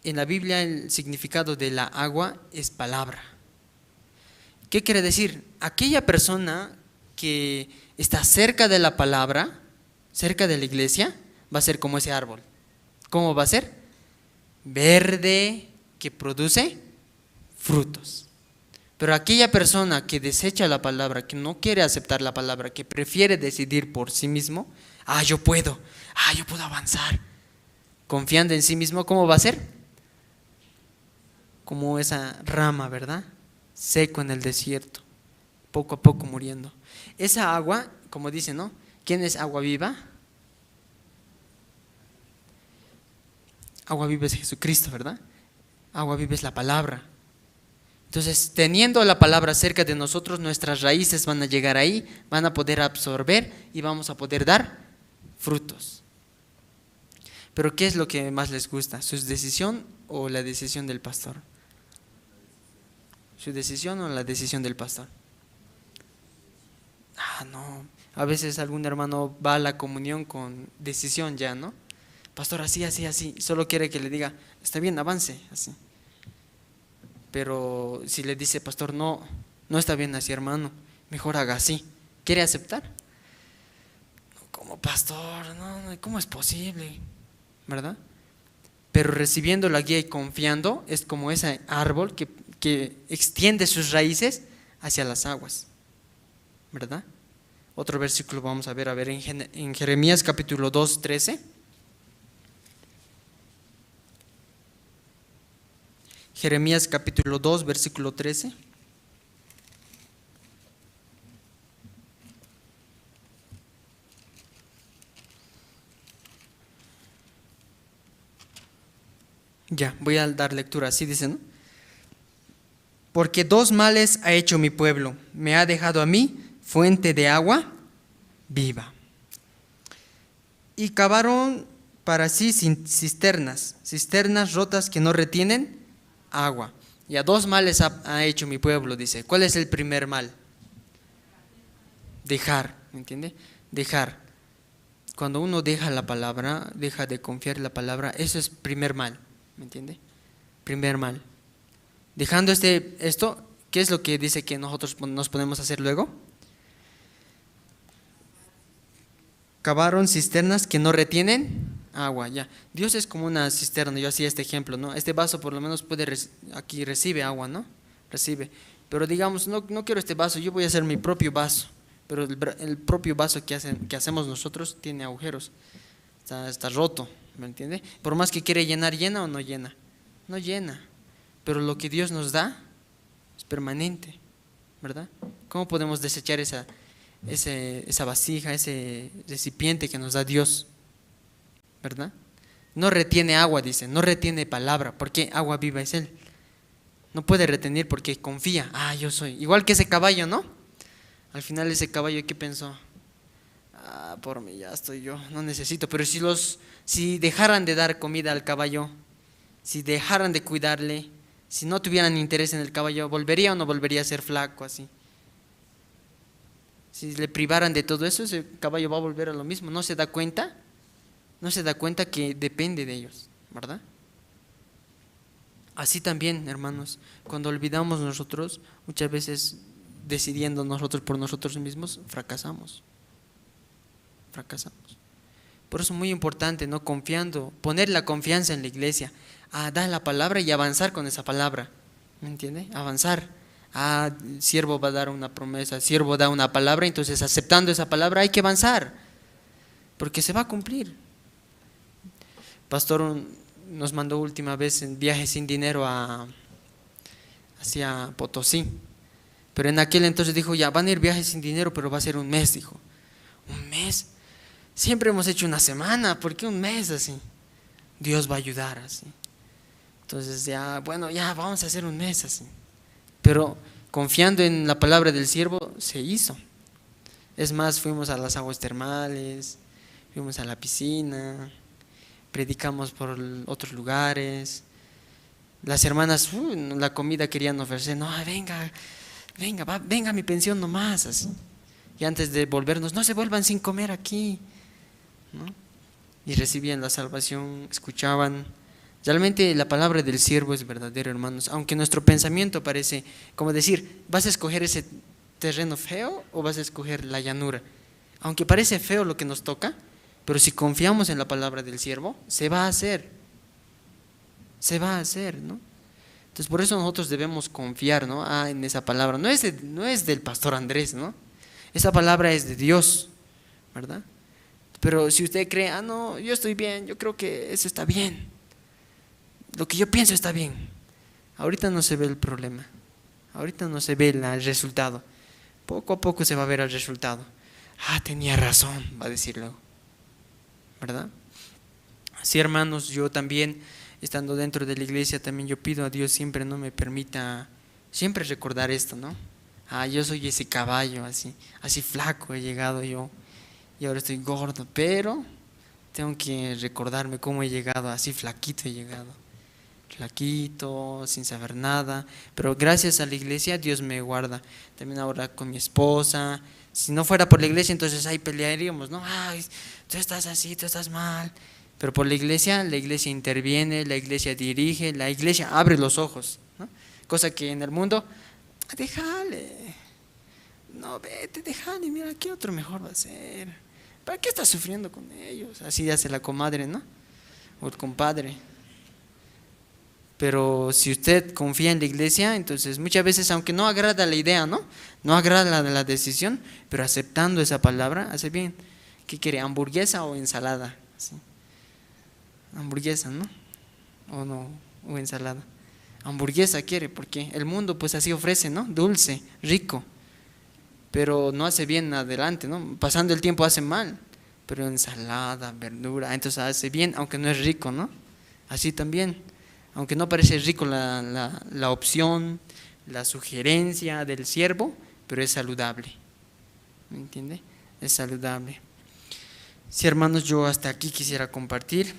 en la Biblia el significado de la agua es palabra. ¿Qué quiere decir? Aquella persona que está cerca de la palabra, cerca de la iglesia, va a ser como ese árbol. ¿Cómo va a ser? Verde, que produce frutos. Pero aquella persona que desecha la palabra, que no quiere aceptar la palabra, que prefiere decidir por sí mismo, yo puedo avanzar. Confiando en sí mismo, ¿cómo va a ser? Como esa rama, ¿verdad? Seco en el desierto, poco a poco muriendo. Esa agua, como dice, ¿no? ¿Quién es agua viva? Agua viva es Jesucristo, ¿verdad? Agua viva es la palabra. Entonces, teniendo la palabra cerca de nosotros, nuestras raíces van a llegar ahí, van a poder absorber y vamos a poder dar frutos. Pero ¿qué es lo que más les gusta? ¿Su decisión o la decisión del pastor? ¿Su decisión o la decisión del pastor? No. A veces algún hermano va a la comunión con decisión ya, ¿no? Pastor, así, solo quiere que le diga, está bien, avance, así. Pero si le dice, pastor, no está bien así, hermano, mejor haga así, ¿quiere aceptar? Como pastor, no, ¿cómo es posible? ¿Verdad? Pero recibiendo la guía y confiando es como ese árbol que extiende sus raíces hacia las aguas, ¿verdad? Otro versículo vamos a ver en Jeremías capítulo 2, 13. Jeremías capítulo 2, versículo 13. Ya, voy a dar lectura, así dice, ¿no? Porque dos males ha hecho mi pueblo, me ha dejado a mí fuente de agua viva. Y cavaron para sí cisternas rotas que no retienen agua. Y a dos males ha hecho mi pueblo, dice. ¿Cuál es el primer mal? Dejar, ¿me entiende? Dejar. Cuando uno deja la palabra, deja de confiar en la palabra, eso es primer mal, ¿me entiende? Primer mal. Dejando esto, ¿qué es lo que dice que nosotros nos podemos hacer luego? cavaron cisternas que no retienen agua. Ya. Dios es como una cisterna, yo hacía este ejemplo, ¿no? Este vaso por lo menos aquí recibe agua, ¿no? Recibe. Pero digamos, no quiero este vaso, yo voy a hacer mi propio vaso. Pero el propio vaso que hacemos nosotros tiene agujeros, está roto, ¿me entiende? Por más que quiere llenar, ¿llena o no llena? No llena. Pero lo que Dios nos da es permanente, ¿verdad? ¿Cómo podemos desechar esa vasija, ese recipiente que nos da Dios? ¿Verdad? No retiene agua, dice, no retiene palabra, porque agua viva es Él. No puede retener porque confía, yo soy. Igual que ese caballo, ¿no? Al final ese caballo, ¿qué pensó? Por mí ya estoy yo, no necesito. Pero si dejaran de dar comida al caballo, si dejaran de cuidarle, si no tuvieran interés en el caballo, ¿volvería o no volvería a ser flaco así? Si le privaran de todo eso, ese caballo va a volver a lo mismo. ¿No se da cuenta? No se da cuenta que depende de ellos, ¿verdad? Así también, hermanos, cuando olvidamos nosotros, muchas veces decidiendo nosotros por nosotros mismos, fracasamos. Por eso es muy importante, ¿no? Confiando, poner la confianza en la iglesia, dar la palabra y avanzar con esa palabra, ¿me entiende? Avanzar. Siervo va a dar una promesa, siervo da una palabra, entonces aceptando esa palabra hay que avanzar, porque se va a cumplir. Pastor nos mandó última vez en viaje sin dinero hacia Potosí, pero en aquel entonces dijo, ya van a ir viajes sin dinero, pero va a ser un mes, dijo. ¿Un mes? Siempre hemos hecho una semana, ¿por qué un mes así? Dios va a ayudar así. Entonces ya vamos a hacer un mes así. Pero confiando en la palabra del siervo, se hizo. Es más, fuimos a las aguas termales, fuimos a la piscina, predicamos por otros lugares. Las hermanas, la comida querían ofrecer, no, venga mi pensión nomás, así. Y antes de volvernos, no se vuelvan sin comer aquí, ¿no? Y recibían la salvación, escuchaban. Realmente la palabra del siervo es verdadera, hermanos. Aunque nuestro pensamiento parece como decir, ¿vas a escoger ese terreno feo o vas a escoger la llanura? Aunque parece feo lo que nos toca, pero si confiamos en la palabra del siervo, se va a hacer. Se va a hacer, ¿no? Entonces por eso nosotros debemos confiar, ¿no? En esa palabra. No es del pastor Andrés, ¿no? Esa palabra es de Dios, ¿verdad? Pero si usted cree, no, yo estoy bien, yo creo que eso está bien, lo que yo pienso está bien, ahorita no se ve el problema, ahorita no se ve el resultado, poco a poco se va a ver el resultado. Tenía razón, va a decir luego, ¿verdad? Así, hermanos, yo también, estando dentro de la iglesia, también yo pido a Dios siempre, no me permita siempre recordar esto, ¿no? Yo soy ese caballo, así flaco he llegado yo, y ahora estoy gordo, pero tengo que recordarme cómo he llegado, así flaquito he llegado, flaquito, sin saber nada, pero gracias a la iglesia Dios me guarda. También ahora con mi esposa, si no fuera por la iglesia, entonces ahí pelearíamos, ¿no? Tú estás así, tú estás mal, pero por la iglesia interviene, la iglesia dirige, la iglesia abre los ojos, ¿no? Cosa que en el mundo, déjale, no, vete, déjale, mira, ¿qué otro mejor va a ser? ¿Para qué estás sufriendo con ellos? Así hace la comadre, ¿no? O el compadre. Pero si usted confía en la iglesia, entonces muchas veces, aunque no agrada la idea, ¿no? No agrada la decisión, pero aceptando esa palabra, hace bien. ¿Qué quiere? ¿Hamburguesa o ensalada? ¿Sí? Hamburguesa, ¿no? O no, o ensalada. Hamburguesa quiere, porque el mundo pues así ofrece, ¿no? Dulce, rico, pero no hace bien adelante, ¿no? Pasando el tiempo hace mal, pero ensalada, verdura, entonces hace bien, aunque no es rico, ¿no? Así también, aunque no parece rico la opción, la sugerencia del siervo, pero es saludable, ¿me entiende? Es saludable. Sí, hermanos, yo hasta aquí quisiera compartir,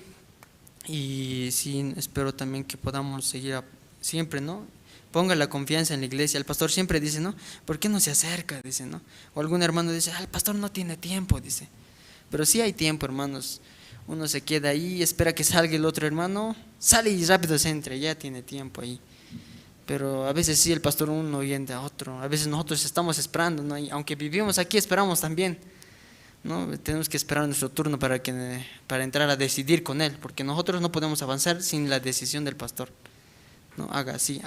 y sí, espero también que podamos seguir siempre, ¿no? Ponga la confianza en la iglesia. El pastor siempre dice, ¿no? ¿Por qué no se acerca? Dice, ¿no? O algún hermano dice, el pastor no tiene tiempo, dice. Pero sí hay tiempo, hermanos. Uno se queda ahí, espera que salga el otro hermano, sale y rápido se entra, ya tiene tiempo ahí. Pero a veces sí, el pastor uno oyente a otro. A veces nosotros estamos esperando, ¿no? Y aunque vivimos aquí, esperamos también. ¿no? Tenemos que esperar nuestro turno para entrar a decidir con él, porque nosotros no podemos avanzar sin la decisión del pastor. No, haga así,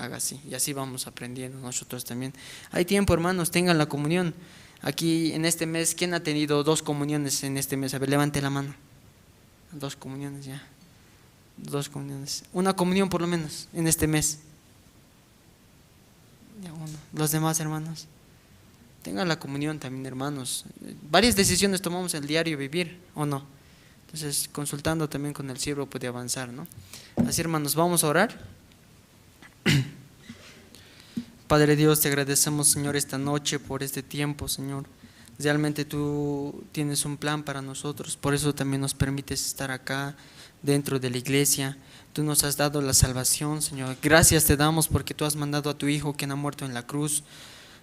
y así vamos aprendiendo nosotros también. Hay tiempo, hermanos, tengan la comunión. Aquí en este mes, ¿quién ha tenido 2 comuniones en este mes? A ver, levante la mano. 2 comuniones ya. 2 comuniones. Una comunión por lo menos en este mes. Ya uno. Los demás, hermanos, tengan la comunión también, hermanos. Varias decisiones tomamos el diario vivir, ¿o no? Entonces, consultando también con el siervo puede avanzar, ¿no? Así, hermanos, vamos a orar. Padre Dios, te agradecemos, Señor, esta noche por este tiempo, Señor. Realmente tú tienes un plan para nosotros, por eso también nos permites estar acá dentro de la iglesia. Tú nos has dado la salvación, Señor. Gracias te damos porque tú has mandado a tu Hijo quien ha muerto en la cruz,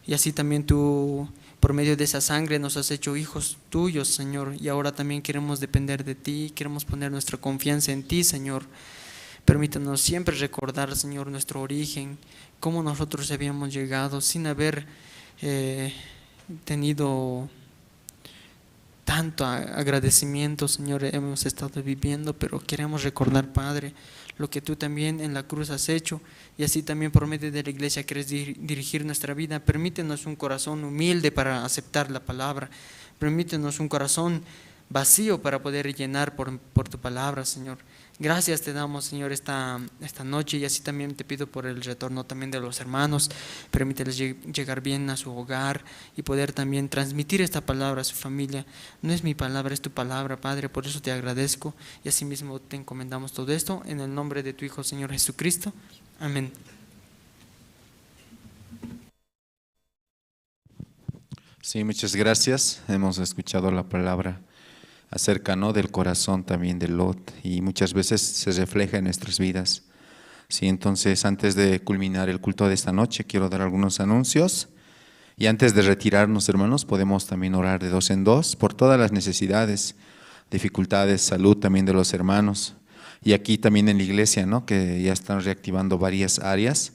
y así también tú, por medio de esa sangre, nos has hecho hijos tuyos, Señor, y ahora también queremos depender de ti, queremos poner nuestra confianza en ti, Señor. Permítanos siempre recordar, Señor, nuestro origen, cómo nosotros habíamos llegado sin haber tenido tanto agradecimiento, Señor, hemos estado viviendo, pero queremos recordar, Padre, lo que tú también en la cruz has hecho, y así también por medio de la iglesia quieres dirigir nuestra vida. Permítenos un corazón humilde para aceptar la palabra, permítenos un corazón vacío para poder llenar por tu palabra, Señor. Gracias te damos, Señor, esta noche, y así también te pido por el retorno también de los hermanos. Permíteles llegar bien a su hogar y poder también transmitir esta palabra a su familia. No es mi palabra, es tu palabra, Padre, por eso te agradezco, y así mismo te encomendamos todo esto en el nombre de tu Hijo, Señor Jesucristo. Amén. Sí, muchas gracias. Hemos escuchado la palabra acerca, ¿no?, del corazón también de Lot, y muchas veces se refleja en nuestras vidas. Sí, entonces, antes de culminar el culto de esta noche, quiero dar algunos anuncios, y antes de retirarnos, hermanos, podemos también orar de 2 en 2 por todas las necesidades, dificultades, salud también de los hermanos, y aquí también en la iglesia, ¿no?, que ya están reactivando varias áreas,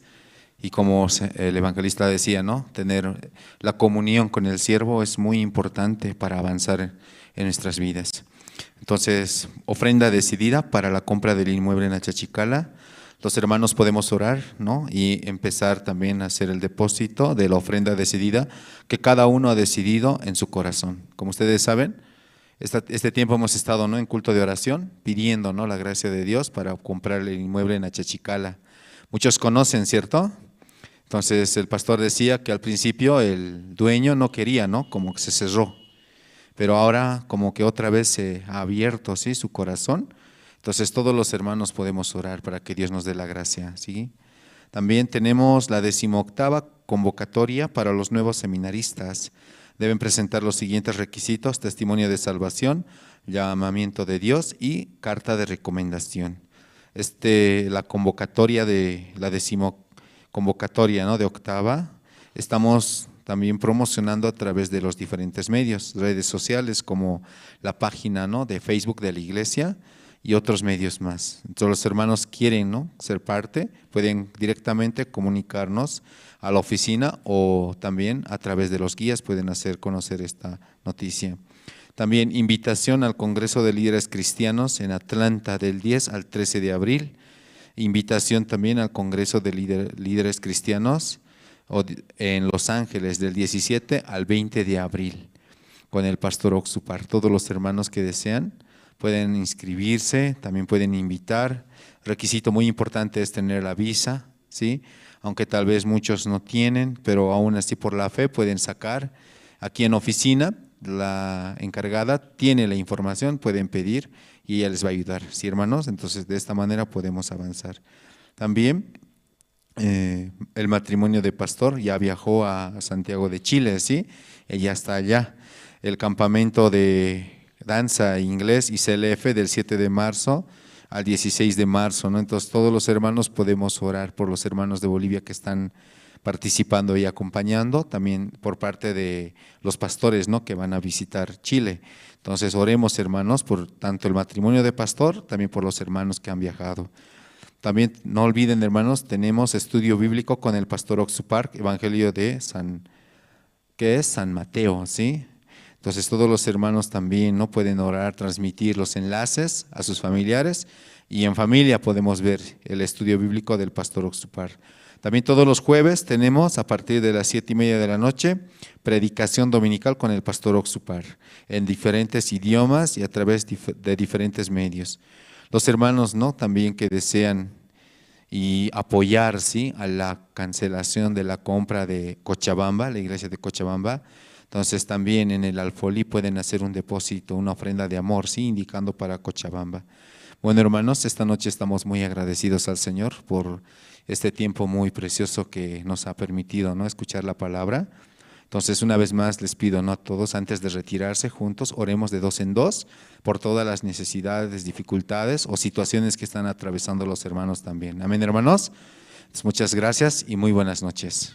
y como el evangelista decía, ¿no?, tener la comunión con el siervo es muy importante para avanzar en nuestras vidas. Entonces, ofrenda decidida para la compra del inmueble en Achachicala. Los hermanos podemos orar, ¿no?, y empezar también a hacer el depósito de la ofrenda decidida que cada uno ha decidido en su corazón. Como ustedes saben, este tiempo hemos estado, ¿no?, en culto de oración, pidiendo, ¿no?, la gracia de Dios para comprar el inmueble en Achachicala. Muchos conocen, ¿cierto? Entonces el pastor decía que al principio el dueño no quería, ¿no?, como que se cerró, pero ahora como que otra vez se ha abierto, ¿sí?, su corazón. Entonces todos los hermanos podemos orar para que Dios nos dé la gracia, ¿sí? También tenemos la 18ª convocatoria para los nuevos seminaristas. Deben presentar los siguientes requisitos: testimonio de salvación, llamamiento de Dios y carta de recomendación. La convocatoria de la 10ª convocatoria, ¿no?, de octava, estamos también promocionando a través de los diferentes medios, redes sociales, como la página, ¿no?, de Facebook de la iglesia y otros medios más. Entonces los hermanos quieren, ¿no?, ser parte, pueden directamente comunicarnos a la oficina, o también a través de los guías pueden hacer conocer esta noticia. También invitación al Congreso de Líderes Cristianos en Atlanta del 10 al 13 de abril. Invitación también al Congreso de Líderes Cristianos en Los Ángeles del 17 al 20 de abril con el pastor Oxupar. Todos los hermanos que desean pueden inscribirse, también pueden invitar. Requisito muy importante es tener la visa, ¿sí?, aunque tal vez muchos no tienen, pero aún así por la fe pueden sacar. Aquí en oficina, la encargada tiene la información, pueden pedir y ella les va a ayudar, ¿sí, hermanos? Entonces de esta manera podemos avanzar. También el matrimonio de pastor ya viajó a Santiago de Chile, ¿sí? Ella está allá. El campamento de danza inglés y CLF del 7 de marzo al 16 de marzo, ¿no? Entonces todos los hermanos podemos orar por los hermanos de Bolivia que están participando y acompañando, también por parte de los pastores, ¿no?, que van a visitar Chile. Entonces oremos, hermanos, por tanto el matrimonio de pastor, también por los hermanos que han viajado. También no olviden, hermanos, tenemos estudio bíblico con el pastor Oxupar, Evangelio de San Mateo, ¿sí? Entonces todos los hermanos también no pueden orar, transmitir los enlaces a sus familiares, y en familia podemos ver el estudio bíblico del pastor Oxupar. También todos los jueves tenemos a partir de las 7:30 de la noche predicación dominical con el pastor Oxupar en diferentes idiomas y a través de diferentes medios. Los hermanos, ¿no?, también que desean y apoyar, ¿sí?, a la cancelación de la compra de Cochabamba, la iglesia de Cochabamba. Entonces también en el alfolí pueden hacer un depósito, una ofrenda de amor, ¿sí?, indicando para Cochabamba. Bueno, hermanos, esta noche estamos muy agradecidos al Señor por este tiempo muy precioso que nos ha permitido, ¿no?, escuchar la palabra. Entonces, una vez más les pido, ¿no?, a todos, antes de retirarse juntos, oremos de 2 en 2 por todas las necesidades, dificultades o situaciones que están atravesando los hermanos también. Amén, hermanos. Muchas gracias y muy buenas noches.